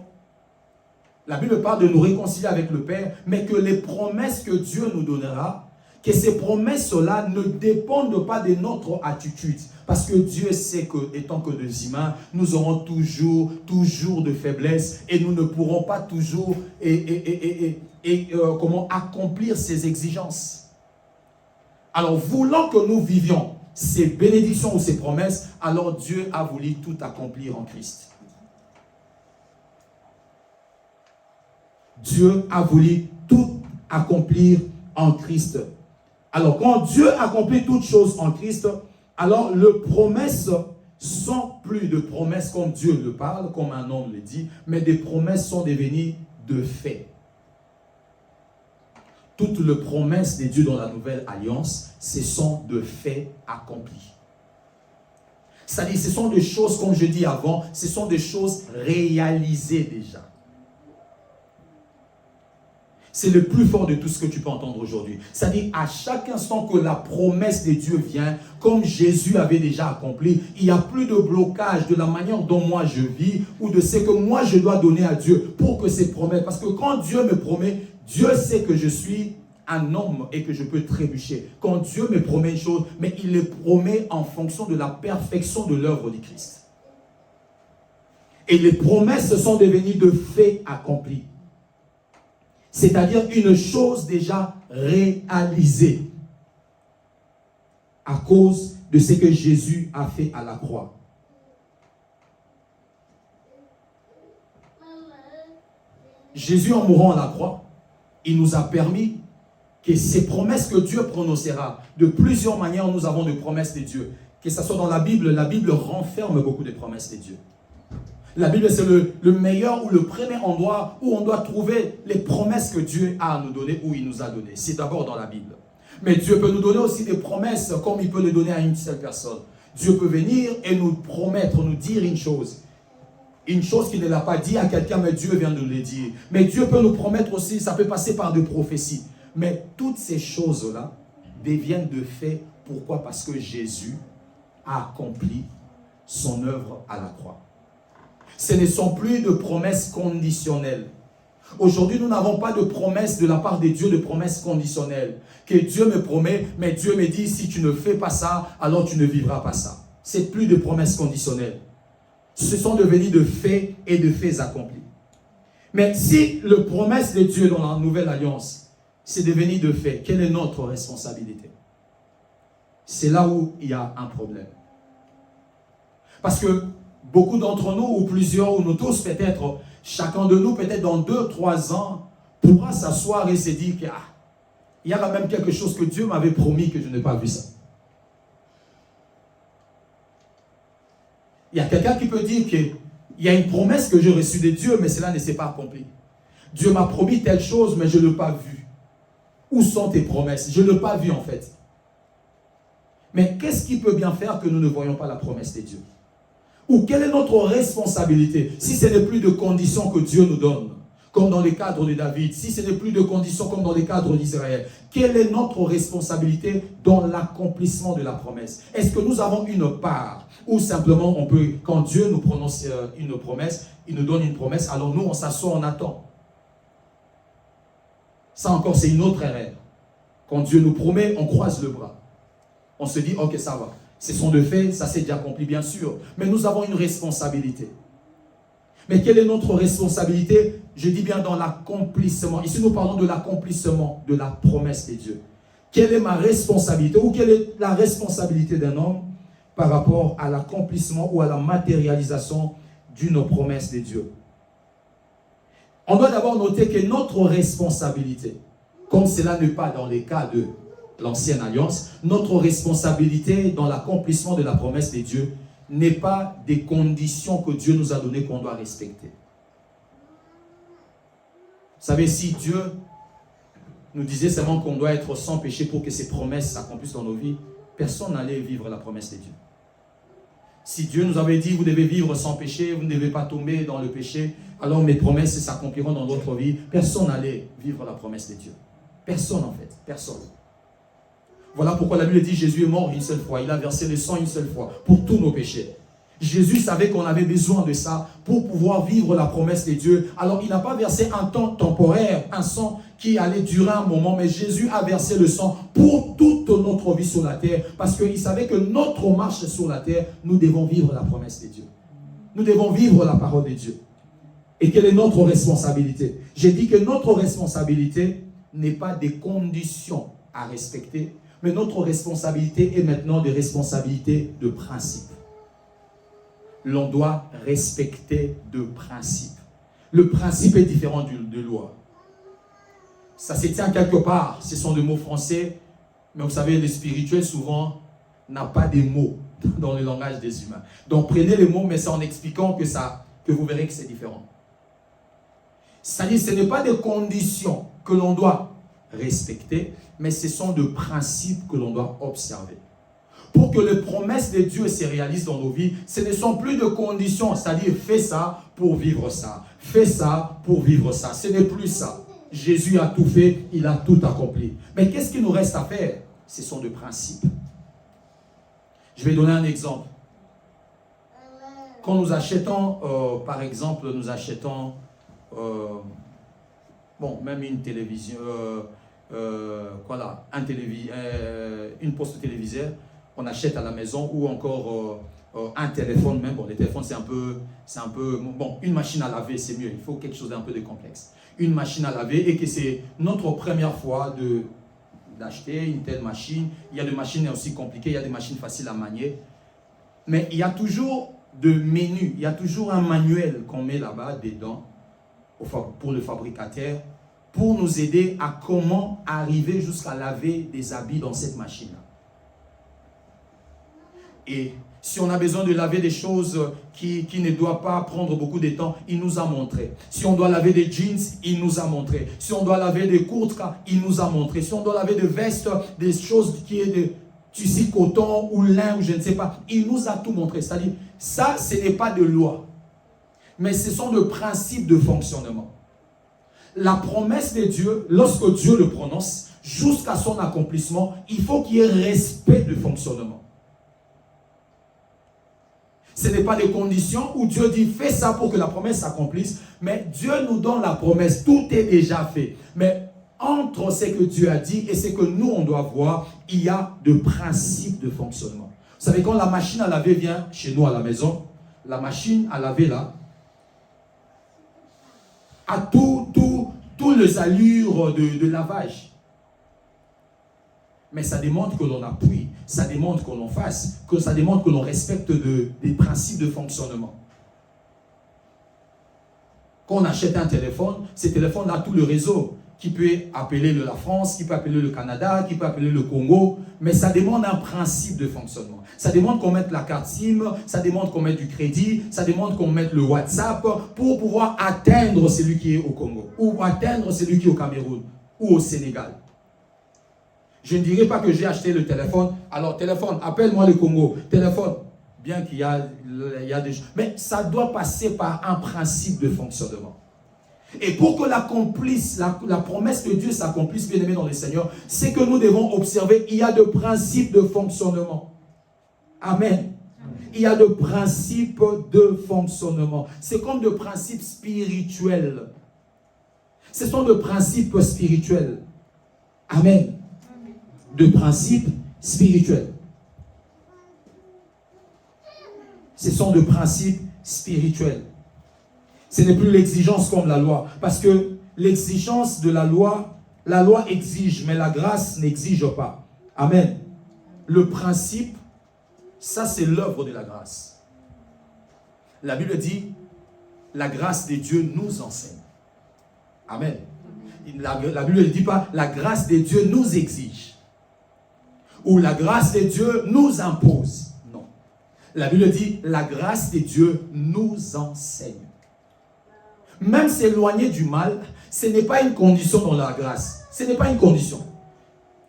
la Bible parle de nous réconcilier avec le Père, mais que les promesses que Dieu nous donnera, que ces promesses-là ne dépendent pas de notre attitude. Parce que Dieu sait que, étant que des humains, nous aurons toujours de faiblesses et nous ne pourrons pas toujours comment accomplir ces exigences. Alors, voulant que nous vivions ces bénédictions ou ces promesses, alors Dieu a voulu tout accomplir en Christ. Dieu a voulu tout accomplir en Christ. Alors, quand Dieu accomplit toutes choses en Christ, alors les promesses sont plus de promesses comme Dieu le parle, comme un homme le dit, mais des promesses sont devenues de faits. Toutes les promesses de Dieu dans la nouvelle alliance, ce sont de faits accomplis. C'est-à-dire, ce sont des choses, comme je dis avant, ce sont des choses réalisées déjà. C'est le plus fort de tout ce que tu peux entendre aujourd'hui. C'est-à-dire, à chaque instant que la promesse de Dieu vient, comme Jésus avait déjà accompli, il n'y a plus de blocage de la manière dont moi je vis ou de ce que moi je dois donner à Dieu pour que ces promesses... Parce que quand Dieu me promet, Dieu sait que je suis un homme et que je peux trébucher. Quand Dieu me promet une chose, mais il le promet en fonction de la perfection de l'œuvre de Christ. Et les promesses sont devenues de faits accomplis. C'est-à-dire une chose déjà réalisée à cause de ce que Jésus a fait à la croix. Jésus, en mourant à la croix, il nous a permis que ces promesses que Dieu prononcera, de plusieurs manières nous avons des promesses de Dieu. Que ce soit dans la Bible renferme beaucoup de promesses de Dieu. La Bible, c'est le meilleur ou le premier endroit où on doit trouver les promesses que Dieu a à nous donner, ou il nous a donné. C'est d'abord dans la Bible. Mais Dieu peut nous donner aussi des promesses comme il peut les donner à une seule personne. Dieu peut venir et nous promettre, nous dire une chose. Une chose qu'il ne l'a pas dit à quelqu'un, mais Dieu vient de le dire. Mais Dieu peut nous promettre aussi, ça peut passer par des prophéties. Mais toutes ces choses-là deviennent de fait. Pourquoi? Parce que Jésus a accompli son œuvre à la croix. Ce ne sont plus de promesses conditionnelles. Aujourd'hui, nous n'avons pas de promesse de la part de Dieu, de promesse conditionnelle. Que Dieu me promet, mais Dieu me dit, si tu ne fais pas ça, alors tu ne vivras pas ça. C'est plus de promesses conditionnelles. Ce sont devenus de faits et de faits accomplis. Mais si la promesse de Dieu dans la nouvelle alliance, c'est devenu de faits, quelle est notre responsabilité? C'est là où il y a un problème. Parce que beaucoup d'entre nous, ou plusieurs, ou nous tous peut-être, chacun de nous, peut-être dans 2-3 ans, pourra s'asseoir et se dire qu'il y a quand même quelque chose que Dieu m'avait promis que je n'ai pas vu ça. Il y a quelqu'un qui peut dire qu'il y a une promesse que j'ai reçue de Dieu, mais cela ne s'est pas accompli. Dieu m'a promis telle chose, mais je ne l'ai pas vu. Où sont tes promesses? Je ne l'ai pas vu en fait. Mais qu'est-ce qui peut bien faire que nous ne voyons pas la promesse de Dieu? Ou quelle est notre responsabilité si ce n'est plus de conditions que Dieu nous donne, comme dans le cadre de David, si ce n'est plus de conditions comme dans le cadre d'Israël? Quelle est notre responsabilité dans l'accomplissement de la promesse? Est-ce que nous avons une part? Ou simplement, quand Dieu nous prononce une promesse, il nous donne une promesse, alors nous, on s'assoit, on attend. Ça encore, c'est une autre erreur. Quand Dieu nous promet, on croise le bras. On se dit, ok, ça va. Ce sont de faits, ça s'est déjà accompli, bien sûr. Mais nous avons une responsabilité. Mais quelle est notre responsabilité? Je dis bien dans l'accomplissement. Ici, nous parlons de l'accomplissement de la promesse de Dieu. Quelle est ma responsabilité? Ou quelle est la responsabilité d'un homme par rapport à l'accomplissement ou à la matérialisation d'une promesse de Dieu? On doit d'abord noter que notre responsabilité, comme cela n'est pas dans les cas de l'ancienne alliance, notre responsabilité dans l'accomplissement de la promesse de Dieu n'est pas des conditions que Dieu nous a données qu'on doit respecter. Vous savez, si Dieu nous disait seulement qu'on doit être sans péché pour que ses promesses s'accomplissent dans nos vies, personne n'allait vivre la promesse de Dieu. Si Dieu nous avait dit, vous devez vivre sans péché, vous ne devez pas tomber dans le péché, alors mes promesses s'accompliront dans votre vie, personne n'allait vivre la promesse de Dieu. Personne en fait, personne. Voilà pourquoi la Bible dit Jésus est mort une seule fois. Il a versé le sang une seule fois pour tous nos péchés. Jésus savait qu'on avait besoin de ça pour pouvoir vivre la promesse de Dieu. Alors il n'a pas versé un temps temporaire, un sang qui allait durer un moment, mais Jésus a versé le sang pour toute notre vie sur la terre, parce qu'il savait que notre marche sur la terre, nous devons vivre la promesse de Dieu. Nous devons vivre la parole de Dieu. Et quelle est notre responsabilité? J'ai dit que notre responsabilité n'est pas des conditions à respecter, mais notre responsabilité est maintenant des responsabilités de principe. L'on doit respecter de principe. Le principe est différent de loi. Ça se tient quelque part. Ce sont des mots français, mais vous savez, le spirituel souvent n'a pas de mots dans le langage des humains. Donc prenez les mots, mais c'est en expliquant que vous verrez que c'est différent. C'est-à-dire, ce n'est pas des conditions que l'on doit respecter, mais ce sont des principes que l'on doit observer. Pour que les promesses de Dieu se réalisent dans nos vies, ce ne sont plus de conditions, c'est-à-dire fais ça pour vivre ça, fais ça pour vivre ça. Ce n'est plus ça. Jésus a tout fait, il a tout accompli. Mais qu'est-ce qu'il nous reste à faire? Ce sont des principes. Je vais donner un exemple. Quand nous achetons, par exemple, même une télévision, une poste téléviseur, on achète à la maison, ou encore un téléphone même. Bon, les téléphones c'est un peu, bon, une machine à laver c'est mieux, il faut quelque chose d'un peu de complexe. Une machine à laver, et que c'est notre première fois d'acheter une telle machine. Il y a des machines aussi compliquées, il y a des machines faciles à manier. Mais il y a toujours de menus, il y a toujours un manuel qu'on met là-bas dedans pour le fabricateur, pour nous aider à comment arriver jusqu'à laver des habits dans cette machine-là. Et si on a besoin de laver des choses qui ne doivent pas prendre beaucoup de temps, il nous a montré. Si on doit laver des jeans, il nous a montré. Si on doit laver des courtes, il nous a montré. Si on doit laver des vestes, des choses qui est de tissu coton ou lin ou je ne sais pas, il nous a tout montré. C'est-à-dire, ça, ce n'est pas de loi, mais ce sont des principes de fonctionnement. La promesse de Dieu, lorsque Dieu le prononce, jusqu'à son accomplissement, il faut qu'il y ait respect de fonctionnement. Ce n'est pas des conditions où Dieu dit fais ça pour que la promesse s'accomplisse, mais Dieu nous donne la promesse, tout est déjà fait. Mais entre ce que Dieu a dit et ce que nous on doit voir, il y a de principes de fonctionnement. Vous savez, quand la machine à laver vient chez nous à la maison, la machine à laver là, a tous les allures de lavage. Mais ça demande que l'on appuie, ça demande que l'on fasse, ça demande que l'on respecte des principes de fonctionnement. Quand on achète un téléphone, ce téléphone a tout le réseau qui peut appeler la France, qui peut appeler le Canada, qui peut appeler le Congo, mais ça demande un principe de fonctionnement. Ça demande qu'on mette la carte SIM, ça demande qu'on mette du crédit, ça demande qu'on mette le WhatsApp pour pouvoir atteindre celui qui est au Congo, ou atteindre celui qui est au Cameroun, ou au Sénégal. Je ne dirais pas que j'ai acheté le téléphone. Alors, téléphone, appelle-moi le Congo. Téléphone, bien qu'il y a des choses. Mais ça doit passer par un principe de fonctionnement. Et pour que la promesse de Dieu s'accomplisse, bien aimé dans le Seigneur, c'est que nous devons observer, il y a de principes de fonctionnement. Amen. Il y a de principes de fonctionnement. C'est comme de principes spirituels. Ce sont de principes spirituels. Amen. De principes spirituels. Ce sont de principes spirituels. Ce n'est plus l'exigence comme la loi. Parce que l'exigence de la loi exige, mais la grâce n'exige pas. Amen. Le principe, ça c'est l'œuvre de la grâce. La Bible dit, la grâce de Dieu nous enseigne. Amen. La Bible ne dit pas, la grâce de Dieu nous exige. Ou la grâce de Dieu nous impose. Non. La Bible dit, la grâce de Dieu nous enseigne. Même s'éloigner du mal, ce n'est pas une condition dans la grâce. Ce n'est pas une condition.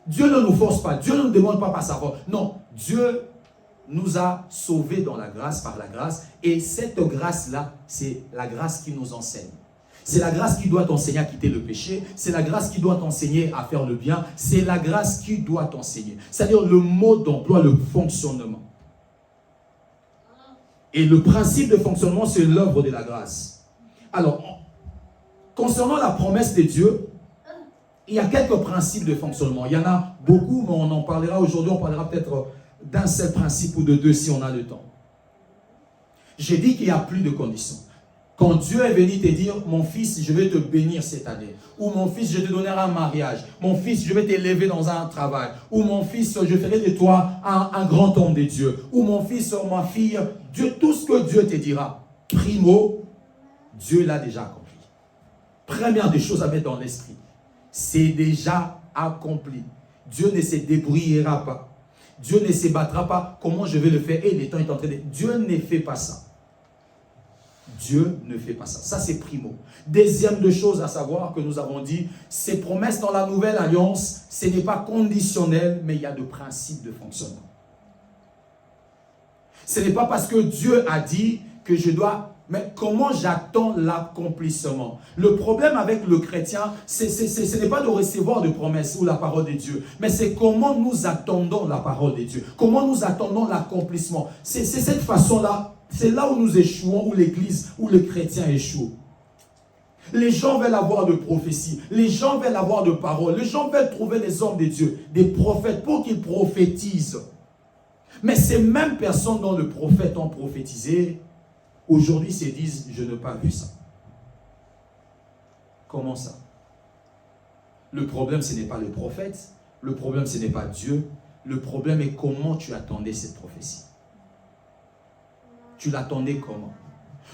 Dieu ne nous force pas. Dieu ne nous demande pas par sa force. Non. Dieu nous a sauvés dans la grâce, par la grâce. Et cette grâce-là, c'est la grâce qui nous enseigne. C'est la grâce qui doit t'enseigner à quitter le péché. C'est la grâce qui doit t'enseigner à faire le bien. C'est la grâce qui doit t'enseigner. C'est-à-dire le mode d'emploi, le fonctionnement. Et le principe de fonctionnement, c'est l'œuvre de la grâce. Alors, concernant la promesse de Dieu, il y a quelques principes de fonctionnement. Il y en a beaucoup, mais on en parlera aujourd'hui. On parlera peut-être d'un seul principe ou de deux si on a le temps. J'ai dit qu'il n'y a plus de conditions. Quand Dieu est venu te dire, mon fils, je vais te bénir cette année. Ou mon fils, je te donnerai un mariage. Mon fils, je vais t'élever dans un travail. Ou mon fils, je ferai de toi un grand homme de Dieu. Ou mon fils, ma fille, Dieu, tout ce que Dieu te dira. Primo, Dieu l'a déjà accompli. Première des choses à mettre dans l'esprit. C'est déjà accompli. Dieu ne se débrouillera pas. Dieu ne se battra pas. Comment je vais le faire? Et le temps est en train de... Dieu ne fait pas ça. Dieu ne fait pas ça. Ça, c'est primo. Deuxième de choses à savoir que nous avons dit, ces promesses dans la nouvelle alliance, ce n'est pas conditionnel, mais il y a de principes de fonctionnement. Ce n'est pas parce que Dieu a dit que je dois... Mais comment j'attends l'accomplissement? Le problème avec le chrétien, ce n'est pas de recevoir de promesses ou la parole de Dieu, mais c'est comment nous attendons la parole de Dieu. Comment nous attendons l'accomplissement. C'est cette façon-là. C'est là où nous échouons, où l'Église, où le chrétien échoue. Les gens veulent avoir de prophéties, les gens veulent avoir de paroles, les gens veulent trouver des hommes de Dieu, des prophètes, pour qu'ils prophétisent. Mais ces mêmes personnes dont le prophète ont prophétisé, aujourd'hui se disent, je n'ai pas vu ça. Comment ça? Le problème, ce n'est pas le prophète, le problème, ce n'est pas Dieu, le problème est comment tu attendais cette prophétie. Tu l'attendais comment?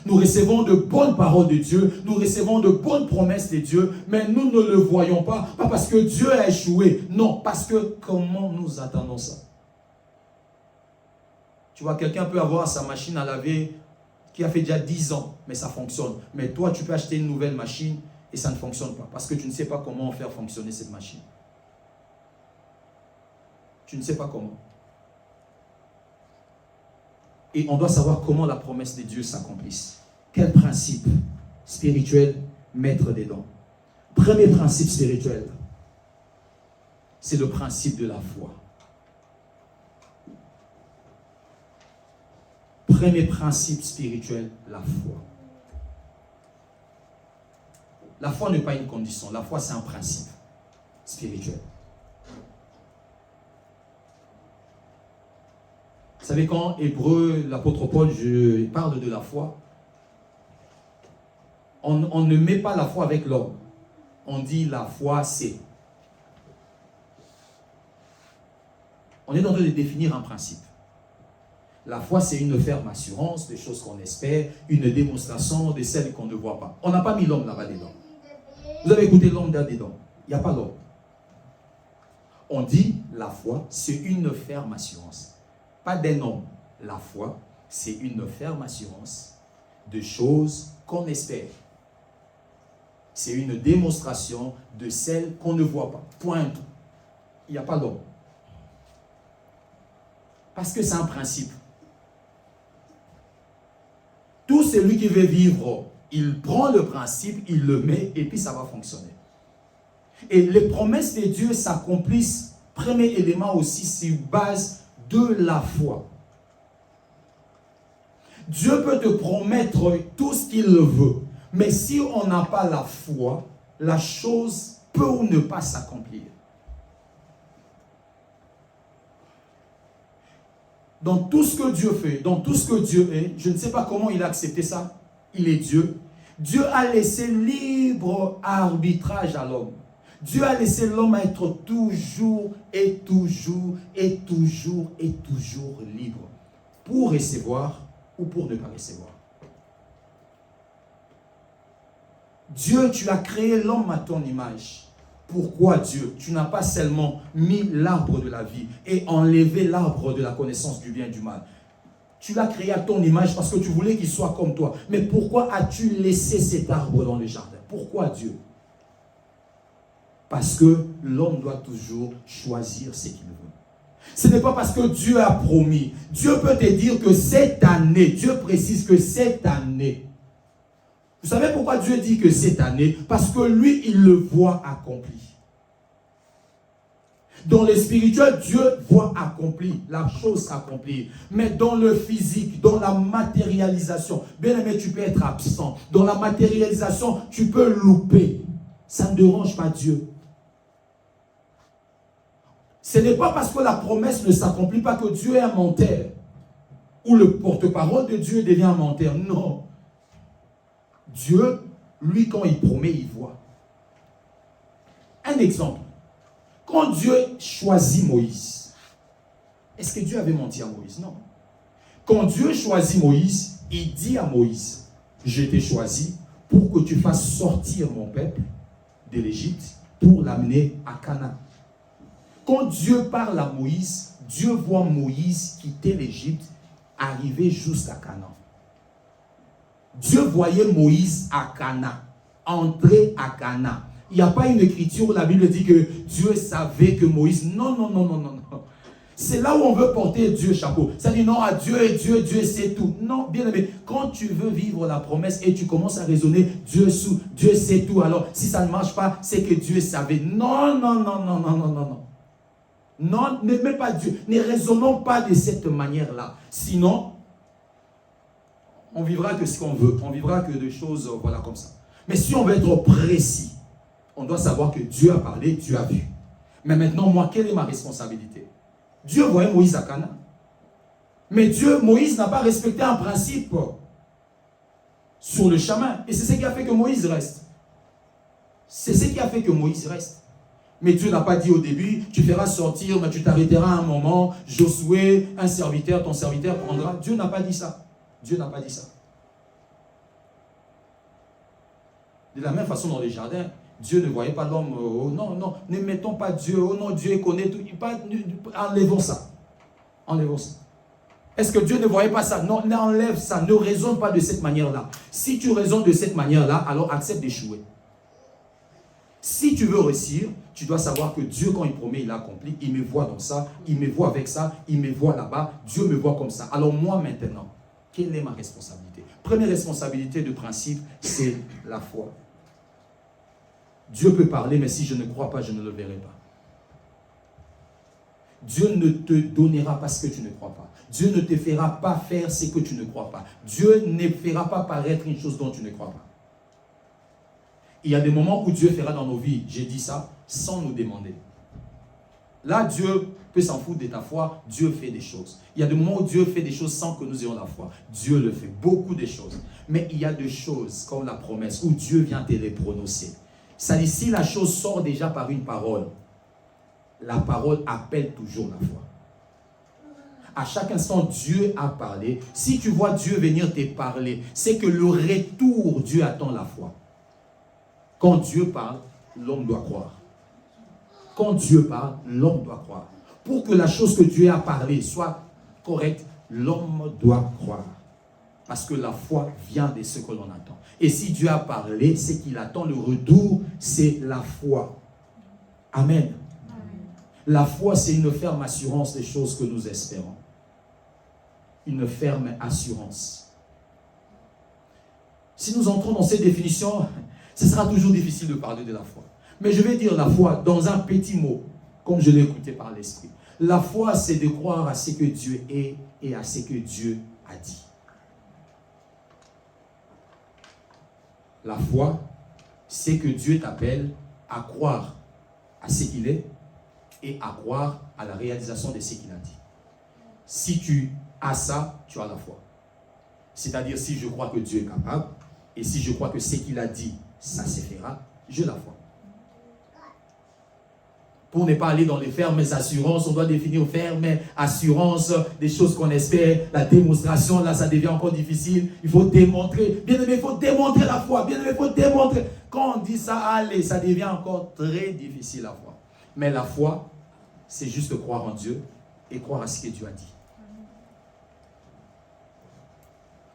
Nous recevons de bonnes paroles de Dieu, nous recevons de bonnes promesses de Dieu, mais nous ne le voyons pas, pas parce que Dieu a échoué, non, parce que comment nous attendons ça? Tu vois, quelqu'un peut avoir sa machine à laver qui a fait déjà 10 ans, mais ça fonctionne. Mais toi, tu peux acheter une nouvelle machine et ça ne fonctionne pas, parce que tu ne sais pas comment faire fonctionner cette machine. Tu ne sais pas comment. Et on doit savoir comment la promesse de Dieu s'accomplisse. Quel principe spirituel mettre dedans? Premier principe spirituel, c'est le principe de la foi. Premier principe spirituel, la foi. La foi n'est pas une condition, la foi c'est un principe spirituel. Vous savez, quand Hébreu, l'apôtre Paul, je parle de la foi, on ne met pas la foi avec l'homme. On dit la foi c'est. On est en train de définir un principe. La foi, c'est une ferme assurance des choses qu'on espère, une démonstration de celles qu'on ne voit pas. On n'a pas mis l'homme là-bas dedans. Vous avez écouté l'homme là-dedans. Il n'y a pas l'homme. On dit la foi, c'est une ferme assurance. Pas d'un homme. La foi, c'est une ferme assurance de choses qu'on espère. C'est une démonstration de celles qu'on ne voit pas. Point. Il n'y a pas l'homme. Parce que c'est un principe. Tout celui qui veut vivre, il prend le principe, il le met et puis ça va fonctionner. Et les promesses de Dieu s'accomplissent, premier élément aussi, sur base de la foi. Dieu peut te promettre tout ce qu'il veut, mais si on n'a pas la foi, la chose peut ou ne pas s'accomplir. Dans tout ce que Dieu fait, dans tout ce que Dieu est, je ne sais pas comment il a accepté ça, il est Dieu. Dieu a laissé libre arbitrage à l'homme. Dieu a laissé l'homme être toujours et toujours et toujours et toujours libre pour recevoir ou pour ne pas recevoir. Dieu, tu as créé l'homme à ton image. Pourquoi Dieu? Tu n'as pas seulement mis l'arbre de la vie et enlevé l'arbre de la connaissance du bien et du mal. Tu l'as créé à ton image parce que tu voulais qu'il soit comme toi. Mais pourquoi as-tu laissé cet arbre dans le jardin? Pourquoi Dieu? Parce que l'homme doit toujours choisir ce qu'il veut. Ce n'est pas parce que Dieu a promis. Dieu peut te dire que cette année, Dieu précise que cette année. Vous savez pourquoi Dieu dit que cette année? Parce que lui, il le voit accompli. Dans le spirituel, Dieu voit accompli, la chose s'accomplir. Mais dans le physique, dans la matérialisation, bien aimé, tu peux être absent. Dans la matérialisation, tu peux louper. Ça ne dérange pas Dieu. Ce n'est pas parce que la promesse ne s'accomplit pas que Dieu est un menteur. Ou le porte-parole de Dieu devient un menteur. Non. Dieu, lui, quand il promet, il voit. Un exemple. Quand Dieu choisit Moïse, est-ce que Dieu avait menti à Moïse? Non. Quand Dieu choisit Moïse, il dit à Moïse, je t'ai choisi pour que tu fasses sortir mon peuple de l'Égypte pour l'amener à Canaan. Quand Dieu parle à Moïse, Dieu voit Moïse quitter l'Égypte, arriver jusqu'à Canaan. Dieu voyait Moïse à Canaan, entrer à Canaan. Il n'y a pas une écriture où la Bible dit que Dieu savait que Moïse... Non, non, non, non, non, non. C'est là où on veut porter Dieu chapeau. Ça dit non, à Dieu et Dieu, Dieu sait tout. Non, bien aimé, quand tu veux vivre la promesse et tu commences à raisonner, Dieu sait tout. Alors, si ça ne marche pas, c'est que Dieu savait. Non, non, non, non, non, non, non, non. Non, ne mets pas Dieu. Ne raisonnons pas de cette manière-là. Sinon, on vivra que ce qu'on veut. On vivra que des choses, voilà, comme ça. Mais si on veut être précis, on doit savoir que Dieu a parlé, Dieu a vu. Mais maintenant, moi, quelle est ma responsabilité? Dieu voyait Moïse à Canaan. Mais Moïse n'a pas respecté un principe sur le chemin. Et c'est ce qui a fait que Moïse reste. C'est ce qui a fait que Moïse reste. Mais Dieu n'a pas dit au début, tu feras sortir, mais tu t'arrêteras à un moment, Josué, un serviteur, ton serviteur prendra. Dieu n'a pas dit ça. Dieu n'a pas dit ça. De la même façon dans les jardins, Dieu ne voyait pas l'homme, oh non, non, ne mettons pas Dieu, oh non, Dieu connaît tout. Enlevons ça. Enlevons ça. Est-ce que Dieu ne voyait pas ça? Non, enlève ça. Ne raisonne pas de cette manière-là. Si tu raisonnes de cette manière-là, alors accepte d'échouer. Si tu veux réussir, tu dois savoir que Dieu, quand il promet, il accomplit. Il me voit dans ça, il me voit avec ça, il me voit là-bas. Dieu me voit comme ça. Alors moi maintenant, quelle est ma responsabilité? Première responsabilité de principe, c'est la foi. Dieu peut parler, mais si je ne crois pas, je ne le verrai pas. Dieu ne te donnera pas ce que tu ne crois pas. Dieu ne te fera pas faire ce que tu ne crois pas. Dieu ne fera pas paraître une chose dont tu ne crois pas. Il y a des moments où Dieu fera dans nos vies, j'ai dit ça, sans nous demander. Là, Dieu peut s'en foutre de ta foi, Dieu fait des choses. Il y a des moments où Dieu fait des choses sans que nous ayons la foi. Dieu le fait, beaucoup de choses. Mais il y a des choses, comme la promesse, où Dieu vient te les prononcer. Ça dit, si la chose sort déjà par une parole, la parole appelle toujours la foi. À chaque instant, Dieu a parlé. Si tu vois Dieu venir te parler, c'est que le retour, Dieu attend la foi. Quand Dieu parle, l'homme doit croire. Quand Dieu parle, l'homme doit croire. Pour que la chose que Dieu a parlé soit correcte, l'homme doit croire. Parce que la foi vient de ce que l'on attend. Et si Dieu a parlé, c'est qu'il attend le retour, c'est la foi. Amen. La foi, c'est une ferme assurance des choses que nous espérons. Une ferme assurance. Si nous entrons dans cette définition, ce sera toujours difficile de parler de la foi. Mais je vais dire la foi dans un petit mot, comme je l'ai écouté par l'Esprit. La foi, c'est de croire à ce que Dieu est et à ce que Dieu a dit. La foi, c'est que Dieu t'appelle à croire à ce qu'il est et à croire à la réalisation de ce qu'il a dit. Si tu as ça, tu as la foi. C'est-à-dire, si je crois que Dieu est capable et si je crois que ce qu'il a dit, ça se fera, j'ai la foi. Pour ne pas aller dans les fermes assurances, on doit définir ferme assurance, des choses qu'on espère, la démonstration, là ça devient encore difficile. Il faut démontrer, bien aimé, il faut démontrer la foi, bien aimé, il faut démontrer. Quand on dit ça, allez, ça devient encore très difficile la foi. Mais la foi, c'est juste croire en Dieu et croire à ce que Dieu a dit.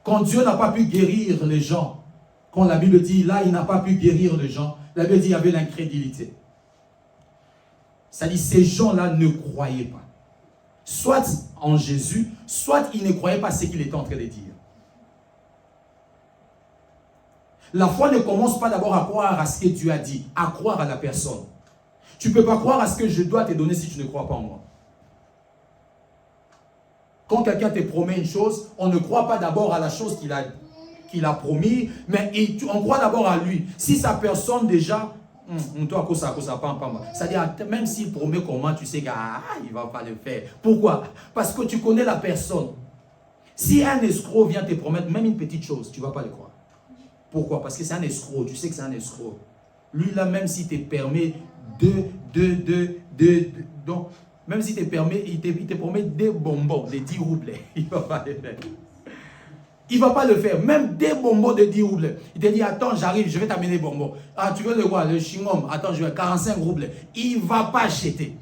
Quand Dieu n'a pas pu guérir les gens, quand la Bible dit, là il n'a pas pu guérir les gens, la Bible dit qu'il y avait l'incrédulité. Ça dit, ces gens-là ne croyaient pas. Soit en Jésus, soit ils ne croyaient pas ce qu'il était en train de dire. La foi ne commence pas d'abord à croire à ce que Dieu a dit, à croire à la personne. Tu ne peux pas croire à ce que je dois te donner si tu ne crois pas en moi. Quand quelqu'un te promet une chose, on ne croit pas d'abord à la chose qu'il a promis, mais on croit d'abord à lui. Si sa personne déjà... C'est-à-dire, même s'il promet comment, tu sais qu'il ne va pas le faire. Pourquoi? Parce que tu connais la personne. Si un escroc vient te promettre même une petite chose, tu ne vas pas le croire. Pourquoi? Parce que c'est un escroc, tu sais que c'est un escroc. Lui là, même s'il te permet donc, même s'il te permet, il te promet des bonbons, des 10 roubles, il ne va pas le faire. Il ne va pas le faire. Même des bonbons de 10 roubles. Il te dit, attends, j'arrive, je vais t'amener des bonbons. Ah, tu veux le quoi? Le chewing-gum. Attends, je vais 45 roubles. Il ne va pas acheter.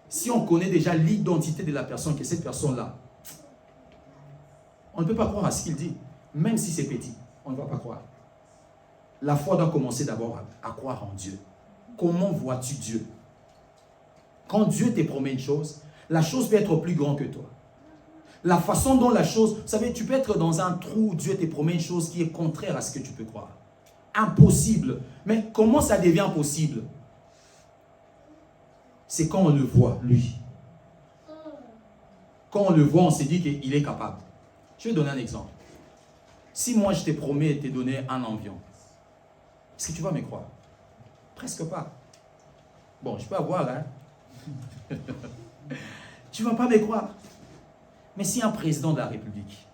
Si on connaît déjà l'identité de la personne, que cette personne-là, on ne peut pas croire à ce qu'il dit. Même si c'est petit, on ne va pas croire. La foi doit commencer d'abord à croire en Dieu. Comment vois-tu Dieu? Quand Dieu te promet une chose, la chose peut être plus grande que toi. La façon dont la chose... Vous savez, tu peux être dans un trou où Dieu te promet une chose qui est contraire à ce que tu peux croire. Impossible. Mais comment ça devient possible? C'est quand on le voit, lui. Quand on le voit, on se dit qu'il est capable. Je vais donner un exemple. Si moi, je te promets de te donner un avion, est-ce que tu vas me croire? Presque pas. Bon, je peux avoir, hein. Tu ne vas pas me croire. Mais si un président de la République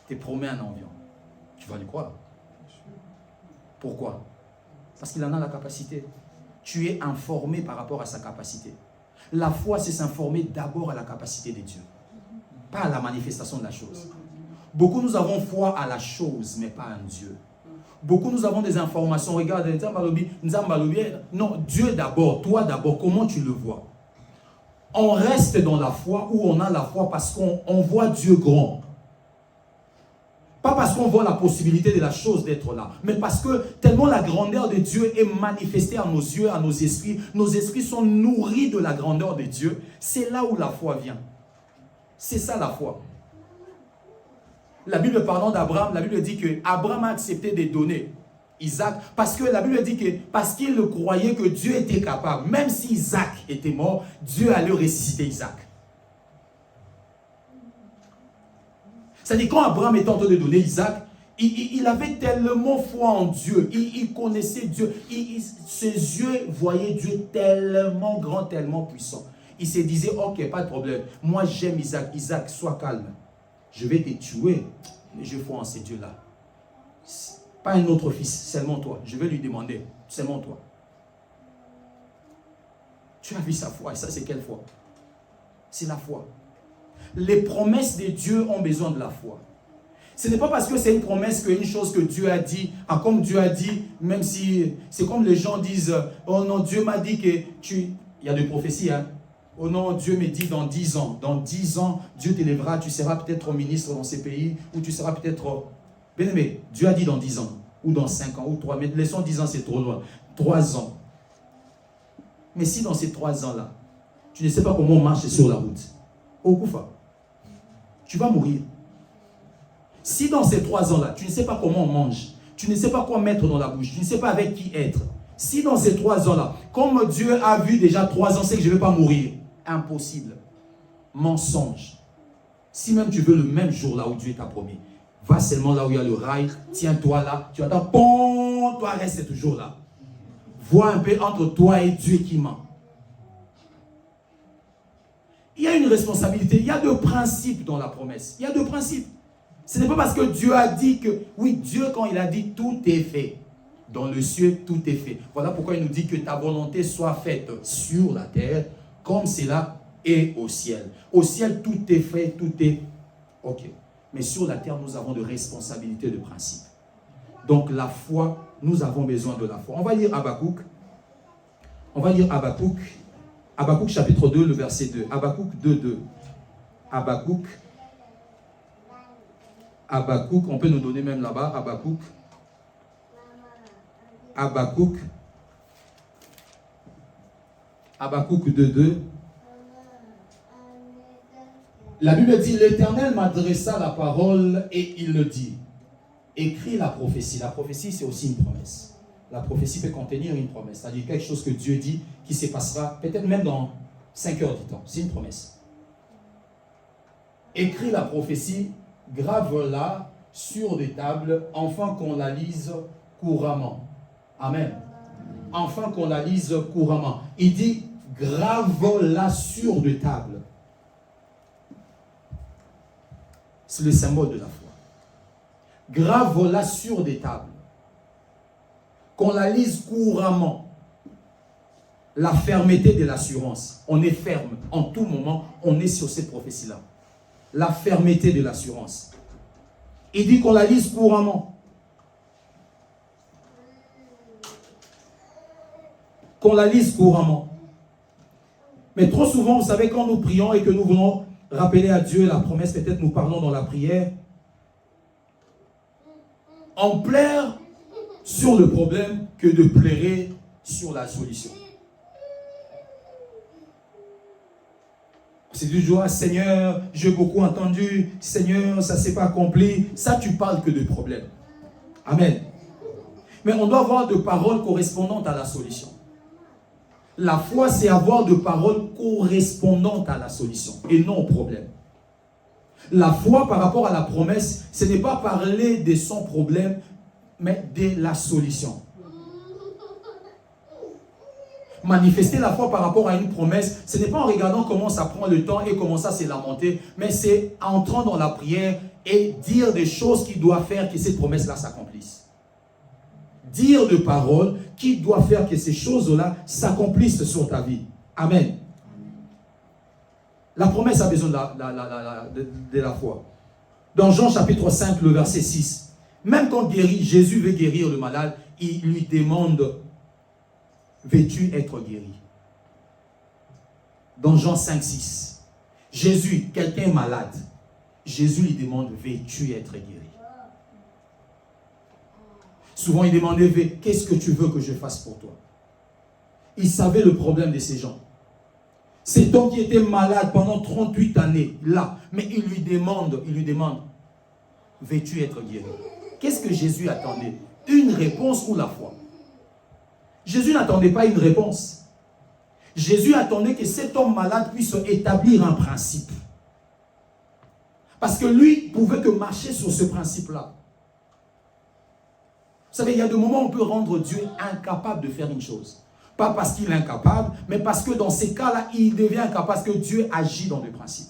te promet un avion, tu vas lui croire. Pourquoi? Parce qu'il en a la capacité. Tu es informé par rapport à sa capacité. La foi, c'est s'informer d'abord à la capacité de Dieu, pas à la manifestation de la chose. Beaucoup nous avons foi à la chose, mais pas en Dieu. Beaucoup nous avons des informations. Regarde, non, Dieu d'abord, toi d'abord, comment tu le vois? On reste dans la foi où on a la foi parce qu'on voit Dieu grand. Pas parce qu'on voit la possibilité de la chose d'être là, mais parce que tellement la grandeur de Dieu est manifestée à nos yeux, à nos esprits sont nourris de la grandeur de Dieu. C'est là où la foi vient. C'est ça la foi. La Bible parlant d'Abraham, la Bible dit que Abraham a accepté de donner. Isaac, parce que la Bible dit que parce qu'il croyait que Dieu était capable, même si Isaac était mort, Dieu allait ressusciter Isaac. C'est-à-dire quand Abraham était en train de donner Isaac, il avait tellement foi en Dieu, il connaissait Dieu, ses yeux voyaient Dieu tellement grand, tellement puissant. Il se disait, ok, pas de problème, moi j'aime Isaac, Isaac, sois calme, je vais te tuer, mais je foi en ces dieux-là. Pas un autre fils, seulement toi. Je vais lui demander, seulement toi. Tu as vu sa foi, et ça c'est quelle foi? C'est la foi. Les promesses de Dieu ont besoin de la foi. Ce n'est pas parce que c'est une promesse qu'une chose que Dieu a dit, comme Dieu a dit, même si c'est comme les gens disent, oh non, Dieu m'a dit que tu... Il y a des prophéties, hein. Oh non, Dieu me dit dans 10 ans. Dans 10 ans, Dieu t'élèvera, tu seras peut-être ministre dans ces pays, ou tu seras peut-être... Bien aimé, Dieu a dit dans 10 ans, ou dans 5 ans, ou 3, mais laissons 10 ans, c'est trop loin. 3 ans. Mais si dans ces 3 ans-là, tu ne sais pas comment on marche sur la route, au Koufa, tu vas mourir. Si dans ces 3 ans-là, tu ne sais pas comment on mange, tu ne sais pas quoi mettre dans la bouche, tu ne sais pas avec qui être, si dans ces 3 ans-là, comme Dieu a vu déjà 3 ans, c'est que je ne vais pas mourir, impossible. Mensonge. Si même tu veux le même jour là où Dieu t'a promis, va seulement là où il y a le rail, tiens-toi là, tu attends, bon, toi reste toujours là. Vois un peu entre toi et Dieu qui ment. Il y a une responsabilité, il y a 2 principes dans la promesse. Il y a 2 principes. Ce n'est pas parce que Dieu a dit que, oui, Dieu quand il a dit tout est fait. Dans le ciel, tout est fait. Voilà pourquoi il nous dit que ta volonté soit faite sur la terre, comme cela est au ciel. Au ciel, tout est fait, tout est ok. Mais sur la terre, nous avons de responsabilités, de principes. Donc la foi, nous avons besoin de la foi. On va lire Habakkuk. On va lire Habakkuk. Habakkuk chapitre 2, le verset 2. Habakkuk 2, 2. Habakkuk. Habakkuk, on peut nous donner même là-bas. Habakkuk. Habakkuk. Habakkuk 2, 2. La Bible dit, l'Éternel m'adressa la parole et il le dit. Écris la prophétie. La prophétie, c'est aussi une promesse. La prophétie peut contenir une promesse. C'est-à-dire quelque chose que Dieu dit qui se passera peut-être même dans 5 heures du temps. C'est une promesse. Écris la prophétie, grave-la sur des tables, afin qu'on la lise couramment. Amen. Afin qu'on la lise couramment. Il dit, grave-la sur des tables. C'est le symbole de la foi. Grave-la sur des tables. Qu'on la lise couramment. La fermeté de l'assurance. On est ferme. En tout moment, on est sur cette prophétie-là. La fermeté de l'assurance. Il dit qu'on la lise couramment. Qu'on la lise couramment. Mais trop souvent, vous savez, quand nous prions et que nous voulons rappeler à Dieu la promesse, peut-être nous parlons dans la prière, on pleure sur le problème que de pleurer sur la solution. C'est du joie, Seigneur, j'ai beaucoup entendu, Seigneur, ça ne s'est pas accompli. Ça, tu parles que de problèmes. Amen. Mais on doit avoir de paroles correspondantes à la solution. La foi, c'est avoir de paroles correspondantes à la solution et non au problème. La foi par rapport à la promesse, ce n'est pas parler de son problème, mais de la solution. Manifester la foi par rapport à une promesse, ce n'est pas en regardant comment ça prend le temps et comment ça s'est lamenté, mais c'est entrant dans la prière et dire des choses qui doivent faire que cette promesse-là s'accomplisse. Dire de paroles qui doivent faire que ces choses-là s'accomplissent sur ta vie. Amen. La promesse a besoin de la foi. Dans Jean chapitre 5, le verset 6, même quand Jésus veut guérir le malade, il lui demande, veux-tu être guéri? Dans Jean 5, 6, Jésus, quelqu'un est malade, Jésus lui demande, veux-tu être guéri? Souvent il demandait, qu'est-ce que tu veux que je fasse pour toi? Il savait le problème de ces gens. Cet homme qui était malade pendant 38 années, là, mais il lui demande, veux-tu être guéri? Qu'est-ce que Jésus attendait? Une réponse ou la foi? Jésus n'attendait pas une réponse. Jésus attendait que cet homme malade puisse établir un principe. Parce que lui pouvait que marcher sur ce principe-là. Vous savez, il y a des moments où on peut rendre Dieu incapable de faire une chose. Pas parce qu'il est incapable, mais parce que dans ces cas-là, il devient incapable parce que Dieu agit dans le principe.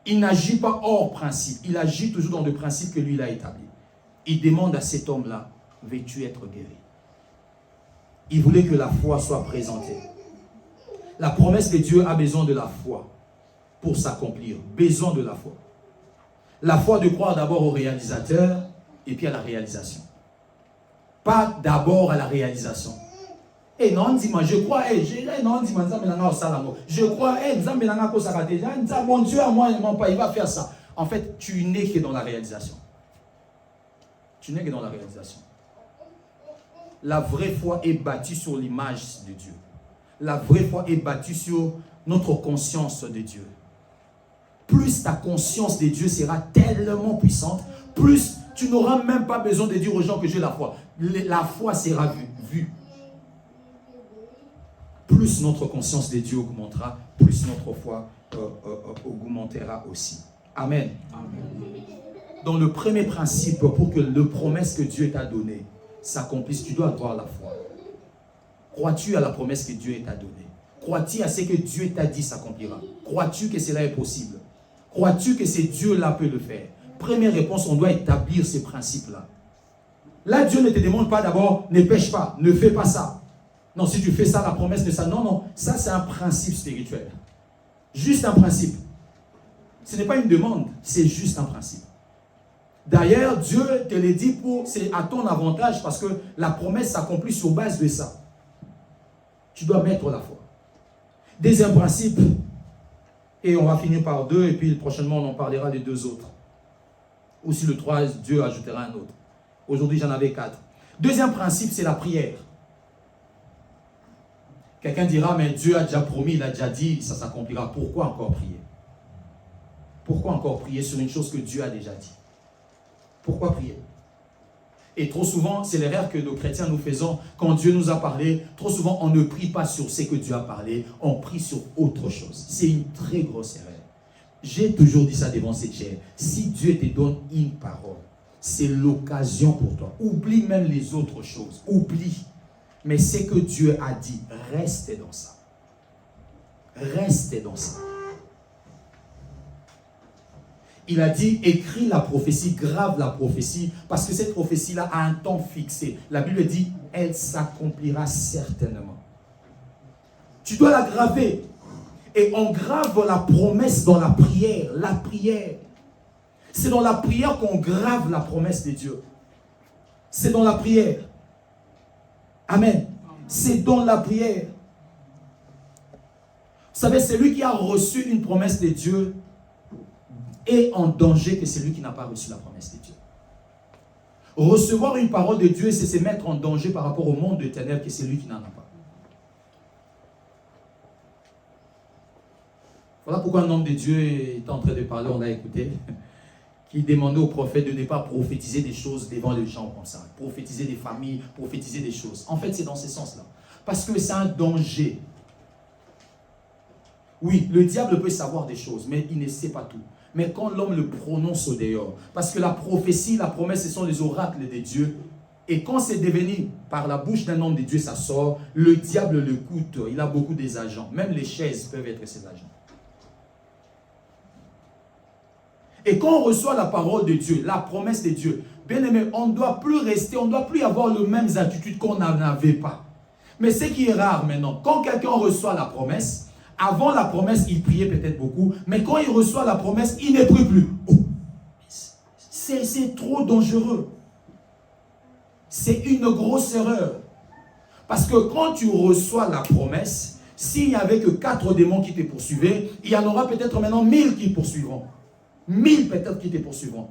Il n'agit pas hors principe. Il agit toujours dans le principe que lui, il a établi. Il demande à cet homme-là, veux-tu être guéri? Il voulait que la foi soit présentée. La promesse de Dieu a besoin de la foi pour s'accomplir. Besoin de la foi. La foi de croire d'abord au réalisateur et puis à la réalisation. Pas d'abord à la réalisation. Eh non, dis-moi, je crois, non, dis-moi, je crois, mon Dieu à moi, il va faire ça. En fait, tu n'es que dans la réalisation. Tu n'es que dans la réalisation. La vraie foi est bâtie sur l'image de Dieu. La vraie foi est bâtie sur notre conscience de Dieu. Plus ta conscience de Dieu sera tellement puissante, plus tu n'auras même pas besoin de dire aux gens que j'ai la foi. La foi sera vue. Plus notre conscience de Dieu augmentera, plus notre foi augmentera aussi. Amen. Amen. Dans le premier principe, pour que les promesses que Dieu t'a données s'accomplissent, tu dois avoir la foi. Crois-tu à la promesse que Dieu t'a donnée? Crois-tu à ce que Dieu t'a dit s'accomplira? Crois-tu que cela est possible? Crois-tu que c'est Dieu-là peut le faire? Première réponse, on doit établir ces principes-là. Là, Dieu ne te demande pas d'abord, ne pêche pas, ne fais pas ça. Non, si tu fais ça, la promesse de ça. Non, non, ça c'est un principe spirituel. Juste un principe. Ce n'est pas une demande, c'est juste un principe. D'ailleurs, Dieu te le dit c'est à ton avantage parce que la promesse s'accomplit sur base de ça. Tu dois mettre la foi. Deuxième principe, et on va finir par 2, et puis prochainement on en parlera des 2 autres. Ou si le 3, Dieu ajoutera un autre. Aujourd'hui, j'en avais 4. Deuxième principe, c'est la prière. Quelqu'un dira, mais Dieu a déjà promis, il a déjà dit, ça s'accomplira. Pourquoi encore prier? Pourquoi encore prier sur une chose que Dieu a déjà dit? Pourquoi prier? Et trop souvent, c'est l'erreur que nos chrétiens nous faisons. Quand Dieu nous a parlé, trop souvent, on ne prie pas sur ce que Dieu a parlé, on prie sur autre chose. C'est une très grosse erreur. J'ai toujours dit ça devant cette chair. Si Dieu te donne une parole, c'est l'occasion pour toi. Oublie même les autres choses. Oublie. Mais ce que Dieu a dit, reste dans ça. Reste dans ça. Il a dit, écris la prophétie, grave la prophétie, parce que cette prophétie-là a un temps fixé. La Bible dit, elle s'accomplira certainement. Tu dois la graver. Et on grave la promesse dans la prière. La prière. C'est dans la prière qu'on grave la promesse de Dieu. C'est dans la prière. Amen. C'est dans la prière. Vous savez, celui qui a reçu une promesse de Dieu est en danger que celui qui n'a pas reçu la promesse de Dieu. Recevoir une parole de Dieu, c'est se mettre en danger par rapport au monde de ténèbres que celui qui n'en a pas. Voilà pourquoi un homme de Dieu est en train de parler, on l'a écouté, qui demandait au prophète de ne pas prophétiser des choses devant les gens comme ça. Prophétiser des familles, prophétiser des choses. En fait, c'est dans ce sens-là. Parce que c'est un danger. Oui, le diable peut savoir des choses, mais il ne sait pas tout. Mais quand l'homme le prononce au dehors, parce que la prophétie, la promesse, ce sont les oracles de Dieu. Et quand c'est devenu par la bouche d'un homme de Dieu, ça sort, le diable le coûte. Il a beaucoup des agents. Même les chaises peuvent être ses agents. Et quand on reçoit la parole de Dieu, la promesse de Dieu, bien aimé, on ne doit plus rester, on ne doit plus avoir les mêmes attitudes qu'on n'avait pas. Mais ce qui est rare maintenant, quand quelqu'un reçoit la promesse, avant la promesse, il priait peut-être beaucoup, mais quand il reçoit la promesse, il ne prie plus. Oh, c'est trop dangereux. C'est une grosse erreur. Parce que quand tu reçois la promesse, s'il n'y avait que 4 démons qui te poursuivaient, il y en aura peut-être maintenant 1000 qui poursuivront. 1000 peut-être qui te poursuivront.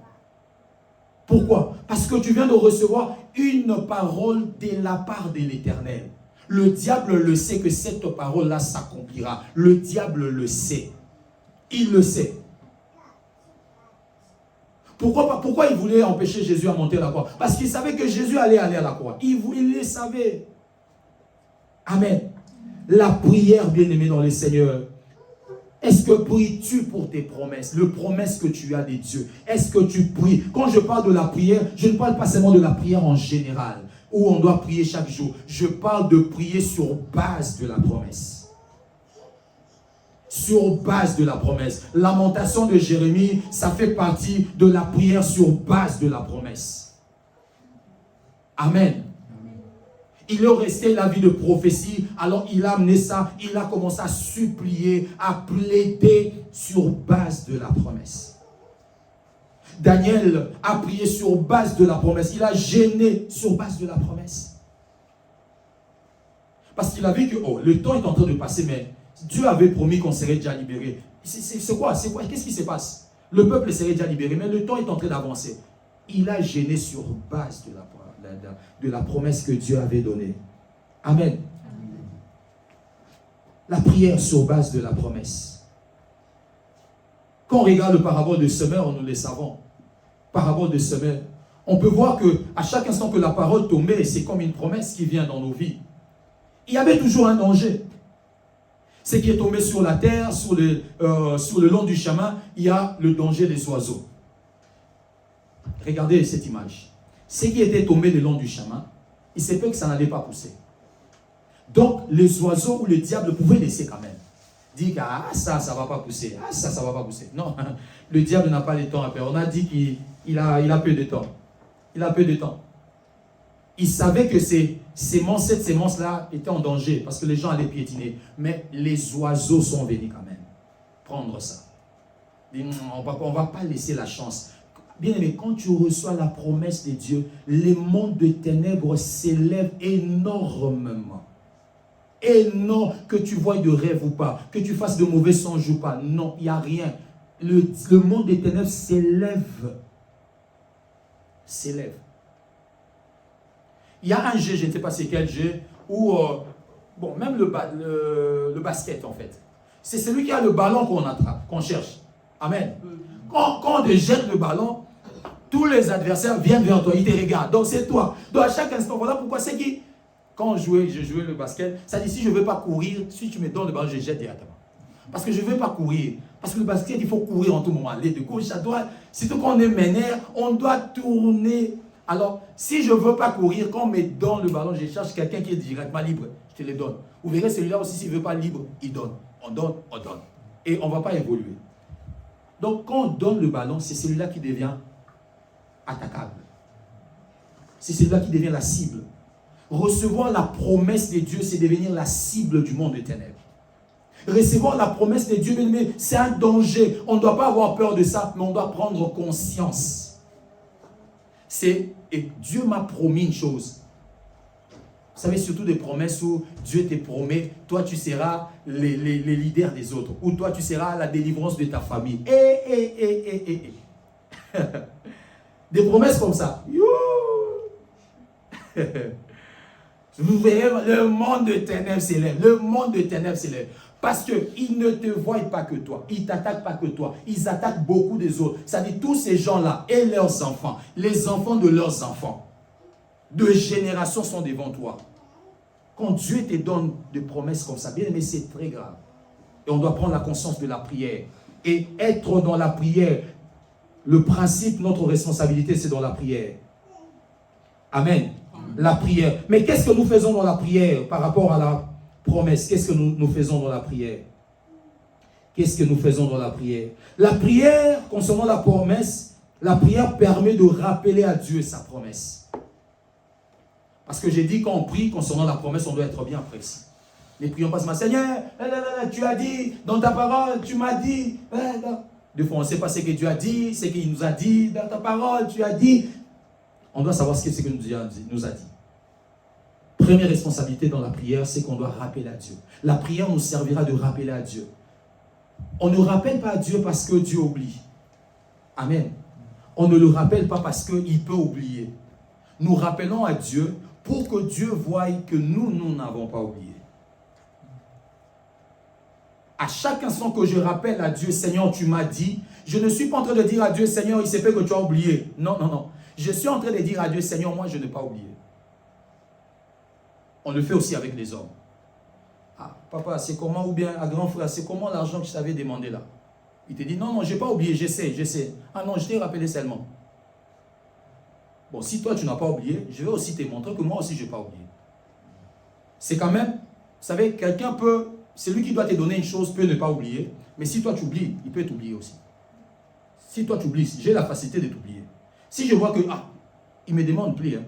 Pourquoi? Parce que tu viens de recevoir une parole de la part de l'Éternel. Le diable le sait que cette parole-là s'accomplira. Le diable le sait. Il le sait. Pourquoi il voulait empêcher Jésus à monter à la croix? Parce qu'il savait que Jésus allait aller à la croix. Il le savait. Amen. La prière, bien-aimé dans le Seigneur. Est-ce que pries-tu pour tes promesses? Les promesses que tu as des dieux. Est-ce que tu pries? Quand je parle de la prière, je ne parle pas seulement de la prière en général, où on doit prier chaque jour. Je parle de prier sur base de la promesse. Sur base de la promesse. Lamentation de Jérémie, ça fait partie de la prière sur base de la promesse. Amen. Il est resté la vie de prophétie, alors il a amené ça, il a commencé à supplier, à plaider sur base de la promesse. Daniel a prié sur base de la promesse, il a gêné sur base de la promesse. Parce qu'il a vu que le temps est en train de passer, mais Dieu avait promis qu'on serait déjà libéré. C'est quoi? Qu'est-ce qui se passe? Le peuple serait déjà libéré, mais le temps est en train d'avancer. Il a gêné sur base de la promesse que Dieu avait donnée. Amen. La prière sur base de la promesse. Quand on regarde le parabole de semeur, nous le savons. Parabole de semeur. On peut voir que à chaque instant que la parole tombait, c'est comme une promesse qui vient dans nos vies. Il y avait toujours un danger. Ce qui est tombé sur la terre, sur le long du chemin, il y a le danger des oiseaux. Regardez cette image. Ce qui était tombé le long du chemin, il s'est fait que ça n'allait pas pousser. Donc, les oiseaux ou le diable pouvaient laisser quand même. Dire que ça ne va pas pousser. Ça ne va pas pousser. Non, le diable n'a pas le temps à perdre. On a dit qu'il a peu de temps. Il a peu de temps. Il savait que cette sémence-là était en danger parce que les gens allaient piétiner. Mais les oiseaux sont venus quand même prendre ça. On ne va pas laisser la chance. Bien-aimé, quand tu reçois la promesse de Dieu, les mondes de ténèbres s'élèvent énormément. Énorme, que tu voies de rêve ou pas, que tu fasses de mauvais songes ou pas. Non, il n'y a rien. Le monde des ténèbres s'élève. S'élève. Il y a un jeu, je ne sais pas c'est quel jeu, où, même le basket en fait. C'est celui qui a le ballon qu'on attrape, qu'on cherche. Amen. Quand on te jette le ballon, tous les adversaires viennent vers toi, ils te regardent. Donc c'est toi. Donc à chaque instant, voilà pourquoi c'est qui, quand je jouais le basket, ça dit si je ne veux pas courir, si tu me donnes le ballon, je jette directement. Parce que je ne veux pas courir. Parce que le basket, il faut courir en tout moment. Aller de gauche à droite. Surtout quand on est meneur, on doit tourner. Alors, si je ne veux pas courir, quand on me donne le ballon, je cherche quelqu'un qui est directement libre. Je te le donne. Vous verrez celui-là aussi, s'il ne veut pas libre, il donne. On donne, on donne. Et on ne va pas évoluer. Donc, quand on donne le ballon, c'est celui-là qui devient attaquable. C'est celui-là qui devient la cible. Recevoir la promesse de Dieu, c'est devenir la cible du monde des ténèbres. Recevoir la promesse de Dieu, c'est un danger. On ne doit pas avoir peur de ça, mais on doit prendre conscience. Et Dieu m'a promis une chose. Vous savez, surtout des promesses où Dieu te promet, toi tu seras les leaders des autres. Ou toi tu seras la délivrance de ta famille. Des promesses comme ça. Vous verrez, le monde de ténèbres s'élève. Le monde de ténèbres s'élève. Parce qu'ils ne te voient pas que toi. Ils ne t'attaquent pas que toi. Ils attaquent beaucoup des autres. Ça dit tous ces gens-là et leurs enfants. Les enfants de leurs enfants. De générations sont devant toi. Quand Dieu te donne des promesses comme ça, bien aimé, c'est très grave. Et on doit prendre la conscience de la prière. Et être dans la prière. Le principe, notre responsabilité, c'est dans la prière. Amen. La prière. Mais qu'est-ce que nous faisons dans la prière par rapport à la promesse? Qu'est-ce que nous faisons dans la prière? Qu'est-ce que nous faisons dans la prière? La prière, concernant la promesse, la prière permet de rappeler à Dieu sa promesse. Parce que j'ai dit, quand on prie concernant la promesse, on doit être bien précis. Ne prions pas, Seigneur, tu as dit, dans ta parole, tu m'as dit. Des fois, on ne sait pas ce que Dieu a dit, ce qu'il nous a dit, dans ta parole, tu as dit. On doit savoir ce que Dieu nous a dit. Première responsabilité dans la prière, c'est qu'on doit rappeler à Dieu. La prière nous servira de rappeler à Dieu. On ne rappelle pas à Dieu parce que Dieu oublie. Amen. On ne le rappelle pas parce qu'il peut oublier. Nous rappelons à Dieu pour que Dieu voie que nous n'avons pas oublié. À chaque instant que je rappelle à Dieu, Seigneur, tu m'as dit, je ne suis pas en train de dire à Dieu, Seigneur, il s'est fait que tu as oublié. Non, non, non. Je suis en train de dire à Dieu, Seigneur, moi, je n'ai pas oublié. On le fait aussi avec les hommes. Ah, papa, c'est comment, ou bien à grand frère, c'est comment l'argent que je t'avais demandé là? Il te dit, non, non, je n'ai pas oublié, j'essaie. Ah non, je t'ai rappelé seulement. Bon, si toi, tu n'as pas oublié, je vais aussi te montrer que moi aussi, je n'ai pas oublié. C'est quand même, vous savez, quelqu'un peut, celui qui doit te donner une chose peut ne pas oublier, mais si toi, tu oublies, il peut t'oublier aussi. Si toi, tu oublies, j'ai la facilité de t'oublier. Si je vois que, il me demande plus,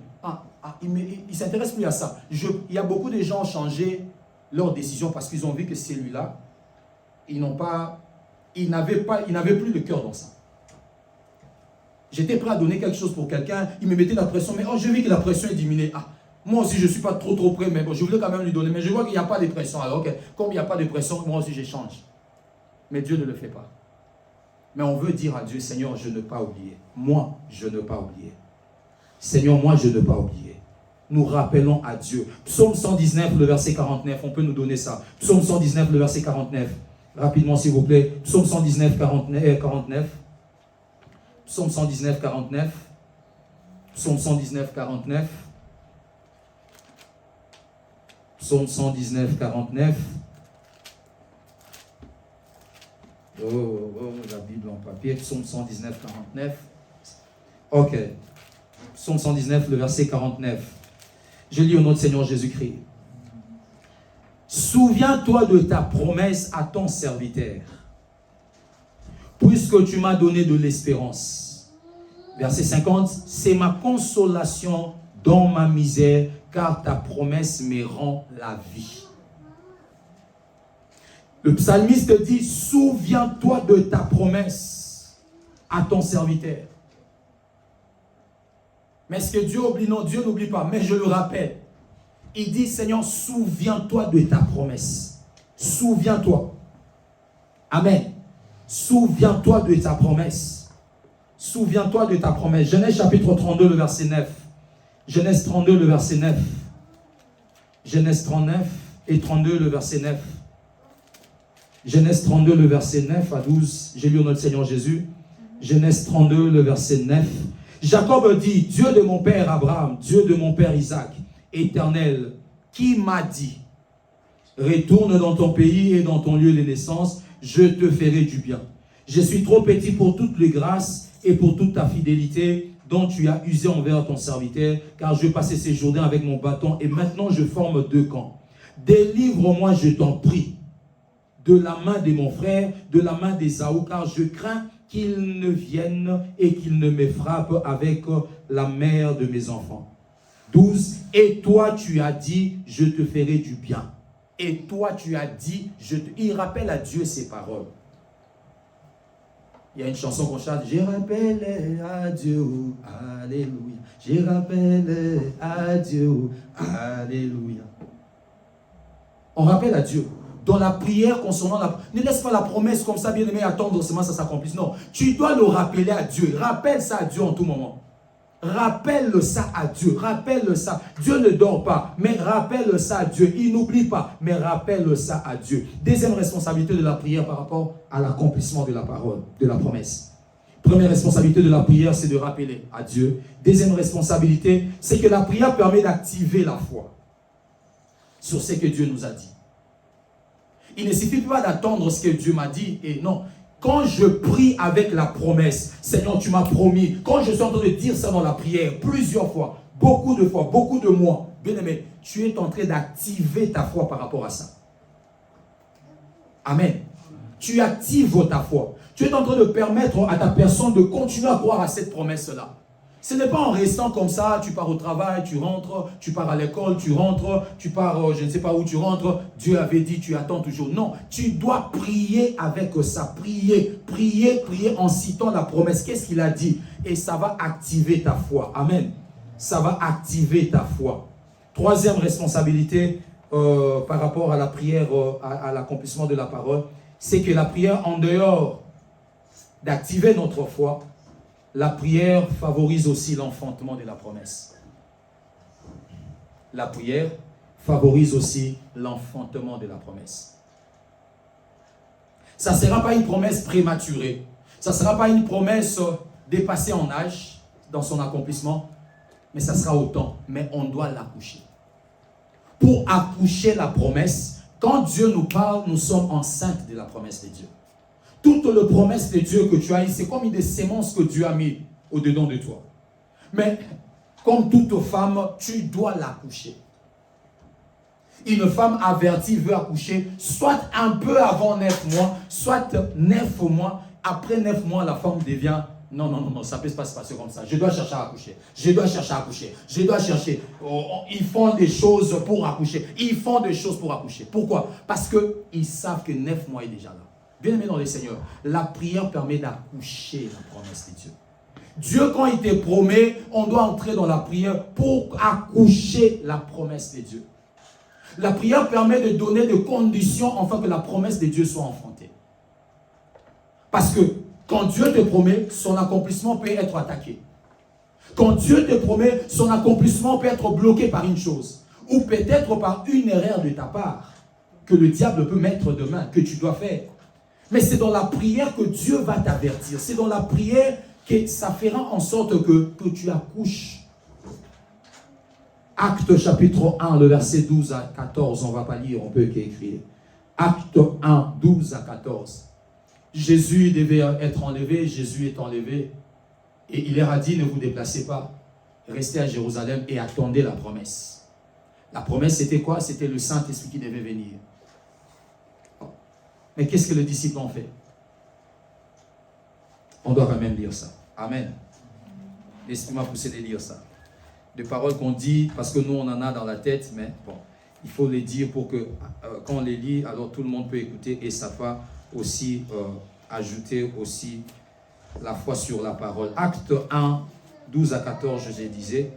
il s'intéresse plus à ça. Il y a beaucoup de gens qui ont changé leur décision parce qu'ils ont vu que celui-là, ils n'avaient plus de cœur dans ça. J'étais prêt à donner quelque chose pour quelqu'un, il me mettait la pression, mais je vis que la pression est diminuée. Moi aussi, je ne suis pas trop prêt, mais bon, je voulais quand même lui donner. Mais je vois qu'il n'y a pas de pression. Alors, comme il n'y a pas de pression, moi aussi, j'échange. Mais Dieu ne le fait pas. Mais on veut dire à Dieu, Seigneur, je ne pas oublier. Moi, je ne pas oublier. Seigneur, moi, je ne pas oublier. Nous rappelons à Dieu. Psaume 119, le verset 49, on peut nous donner ça. Psaume 119, le verset 49. Rapidement, s'il vous plaît. Psaume 119, 49. Psaume 119, 49. Psaume 119, 49. Psaume 119, 49. La Bible en papier. Psaume 119, 49. Ok. Psaume 119, le verset 49. Je lis au nom de Seigneur Jésus-Christ. Souviens-toi de ta promesse à ton serviteur, puisque tu m'as donné de l'espérance. Verset 50. C'est ma consolation dans ma misère, car ta promesse me rend la vie. Le psalmiste dit, souviens-toi de ta promesse à ton serviteur. Mais est-ce que Dieu oublie? Non, Dieu n'oublie pas, mais je le rappelle. Il dit, Seigneur, souviens-toi de ta promesse. Souviens-toi. Amen. Souviens-toi de ta promesse. Souviens-toi de ta promesse. Genèse chapitre 32, le verset 9. Genèse 32, le verset 9. Genèse 39 et 32, le verset 9. Genèse 32, le verset 9 à 12. J'ai lu au nom de Seigneur Jésus. Genèse 32, le verset 9. Jacob dit, Dieu de mon père Abraham, Dieu de mon père Isaac, Éternel, qui m'a dit, retourne dans ton pays et dans ton lieu de naissance, je te ferai du bien. Je suis trop petit pour toutes les grâces et pour toute ta fidélité dont tu as usé envers ton serviteur, car je passais ces journées avec mon bâton et maintenant je forme deux camps. Délivre-moi, je t'en prie, de la main de mon frère, de la main d'Ésaü, car je crains qu'il ne vienne et qu'il ne me frappe avec la mère de mes enfants. 12. Et toi tu as dit, je te ferai du bien. Et toi tu as dit, il rappelle à Dieu ses paroles. Il y a une chanson qu'on chante, je rappelle à Dieu, alléluia. Je rappelle à Dieu, alléluia. On rappelle à Dieu. Dans la prière concernant ne laisse pas la promesse comme ça, bien aimé, attendre seulement ça s'accomplisse. Non, tu dois le rappeler à Dieu. Rappelle ça à Dieu en tout moment. Rappelle ça à Dieu. Rappelle ça. Dieu ne dort pas, mais rappelle ça à Dieu. Il n'oublie pas, mais rappelle ça à Dieu. Deuxième responsabilité de la prière par rapport à l'accomplissement de la parole, de la promesse. Première responsabilité de la prière, c'est de rappeler à Dieu. Deuxième responsabilité, c'est que la prière permet d'activer la foi sur ce que Dieu nous a dit. Il ne suffit pas d'attendre ce que Dieu m'a dit. Et non, quand je prie avec la promesse, Seigneur, tu m'as promis. Quand je suis en train de dire ça dans la prière, plusieurs fois, beaucoup de mois, bien aimé, tu es en train d'activer ta foi par rapport à ça. Amen. Tu actives ta foi. Tu es en train de permettre à ta personne de continuer à croire à cette promesse-là. Ce n'est pas en restant comme ça, tu pars au travail, tu rentres, tu pars à l'école, tu rentres, tu pars, je ne sais pas où tu rentres, Dieu avait dit, tu attends toujours. Non, tu dois prier avec ça, prier en citant la promesse. Qu'est-ce qu'il a dit? Et ça va activer ta foi. Amen. Ça va activer ta foi. Troisième responsabilité par rapport à la prière, à l'accomplissement de la parole, c'est que la prière, en dehors d'activer notre foi, la prière favorise aussi l'enfantement de la promesse. La prière favorise aussi l'enfantement de la promesse. Ça ne sera pas une promesse prématurée. Ça ne sera pas une promesse dépassée en âge dans son accomplissement. Mais ça sera au temps. Mais on doit l'accoucher. Pour accoucher la promesse, quand Dieu nous parle, nous sommes enceintes de la promesse de Dieu. Toute la promesse de Dieu que tu as, c'est comme une des sémences que Dieu a mis au-dedans de toi. Mais comme toute femme, tu dois l'accoucher. Une femme avertie veut accoucher soit un peu avant 9 mois, soit 9 mois. Après 9 mois, la femme devient... Non, ça ne peut pas se passer comme ça. Je dois chercher à accoucher. Je dois chercher à accoucher. Je dois chercher. Ils font des choses pour accoucher. Ils font des choses pour accoucher. Pourquoi? Parce qu'ils savent que 9 mois est déjà là. Bien aimé dans le Seigneur, la prière permet d'accoucher la promesse de Dieu. Dieu, quand il te promet, on doit entrer dans la prière pour accoucher la promesse de Dieu. La prière permet de donner des conditions afin que la promesse de Dieu soit enfantée. Parce que quand Dieu te promet, son accomplissement peut être attaqué. Quand Dieu te promet, son accomplissement peut être bloqué par une chose. Ou peut-être par une erreur de ta part que le diable peut mettre demain, que tu dois faire. Mais c'est dans la prière que Dieu va t'avertir. C'est dans la prière que ça fera en sorte que tu accouches. Acte chapitre 1, le verset 12 à 14, on ne va pas lire, on peut qu'écrire. Acte 1, 12 à 14. Jésus devait être enlevé, Jésus est enlevé. Et il leur a dit, ne vous déplacez pas. Restez à Jérusalem et attendez la promesse. La promesse, c'était quoi? C'était le Saint-Esprit qui devait venir. Mais qu'est-ce que les disciples ont fait? On doit quand même lire ça. Amen. L'Esprit m'a poussé de lire ça. Des paroles qu'on dit, parce que nous, on en a dans la tête, mais bon, il faut les dire pour que, quand on les lit, alors tout le monde peut écouter et ça va aussi ajouter aussi la foi sur la parole. Acte 1, 12 à 14, je disais.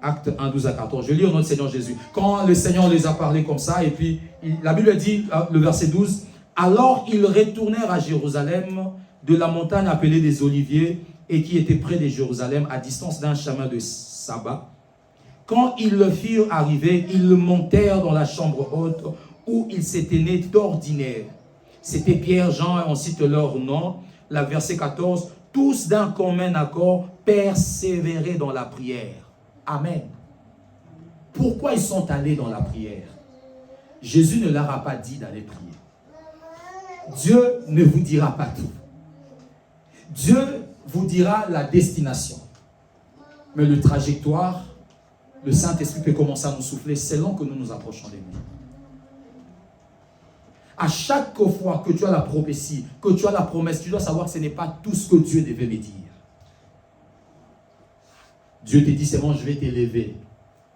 Acte 1, 12 à 14. Je lis au nom de Seigneur Jésus. Quand le Seigneur les a parlé comme ça, et puis la Bible dit, le verset 12, « Alors ils retournèrent à Jérusalem de la montagne appelée des Oliviers et qui était près de Jérusalem, à distance d'un chemin de sabbat. Quand ils le firent arriver, ils montèrent dans la chambre haute où ils s'étaient nés d'ordinaire. C'était Pierre, Jean, et on cite leur nom. La verset 14, tous d'un commun accord persévéraient dans la prière. » Amen. Pourquoi ils sont allés dans la prière? Jésus ne leur a pas dit d'aller prier. Dieu ne vous dira pas tout. Dieu vous dira la destination. Mais le trajectoire, le Saint-Esprit peut commencer à nous souffler selon que nous nous approchons de lui. À chaque fois que tu as la prophétie, que tu as la promesse, tu dois savoir que ce n'est pas tout ce que Dieu devait me dire. Dieu te dit seulement, je vais t'élever.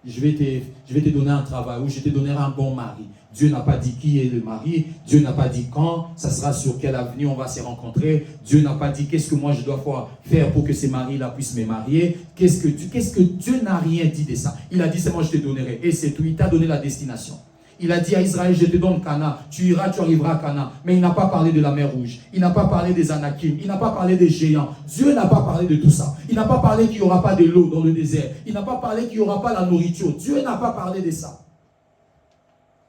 Je vais te donner un travail ou je te donnerai un bon mari. Dieu n'a pas dit qui est le mari. Dieu n'a pas dit quand, ça sera sur quelle avenue on va se rencontrer. Dieu n'a pas dit qu'est-ce que moi je dois faire pour que ces maris-là puissent me marier. Qu'est-ce que Dieu n'a rien dit de ça. Il a dit seulement je te donnerai. Et c'est tout. Il t'a donné la destination. Il a dit à Israël, je te donne Canaan, tu iras, tu arriveras à Canaan. Mais il n'a pas parlé de la mer Rouge. Il n'a pas parlé des Anakim. Il n'a pas parlé des géants. Dieu n'a pas parlé de tout ça. Il n'a pas parlé qu'il n'y aura pas de l'eau dans le désert. Il n'a pas parlé qu'il n'y aura pas la nourriture. Dieu n'a pas parlé de ça.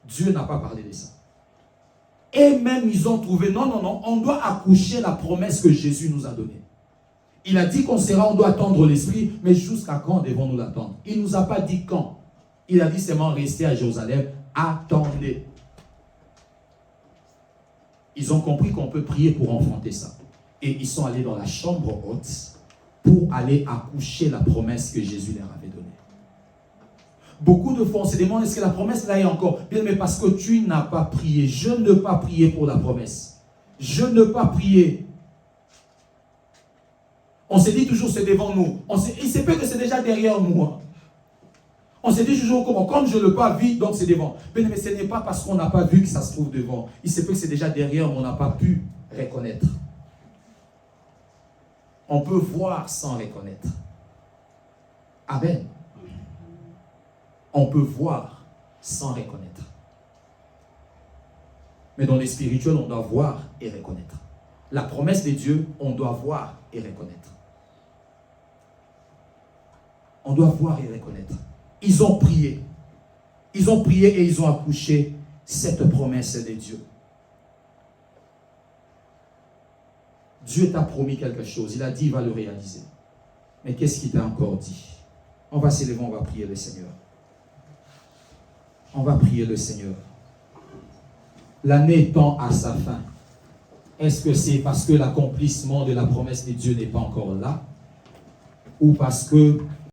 Dieu n'a pas parlé de ça. Et même ils ont trouvé, non, on doit accoucher la promesse que Jésus nous a donnée. Il a dit qu'on sera, on doit attendre l'Esprit, mais jusqu'à quand devons-nous l'attendre? Il ne nous a pas dit quand. Il a dit seulement rester à Jérusalem. Attendez. Ils ont compris qu'on peut prier pour enfanter ça. Et ils sont allés dans la chambre haute pour aller accoucher la promesse que Jésus leur avait donnée. Beaucoup de fois, on se demande, est-ce que la promesse là est encore? Bien, mais parce que tu n'as pas prié. Je ne pas prier pour la promesse. Je ne pas prier. On se dit toujours, c'est devant nous. Il se peut que c'est déjà derrière nous. Hein. On se dit toujours comment, comme je ne l'ai pas vu, donc c'est devant. Mais ce n'est pas parce qu'on n'a pas vu que ça se trouve devant. Il se peut que c'est déjà derrière, mais on n'a pas pu reconnaître. On peut voir sans reconnaître. Amen. On peut voir sans reconnaître. Mais dans les spirituels, on doit voir et reconnaître. La promesse de Dieu, on doit voir et reconnaître. On doit voir et reconnaître. Ils ont prié. Ils ont prié et ils ont accouché cette promesse de Dieu. Dieu t'a promis quelque chose. Il a dit, il va le réaliser. Mais qu'est-ce qu'il t'a encore dit? On va s'élever, on va prier le Seigneur. On va prier le Seigneur. L'année tend à sa fin. Est-ce que c'est parce que l'accomplissement de la promesse de Dieu n'est pas encore là? Ou parce que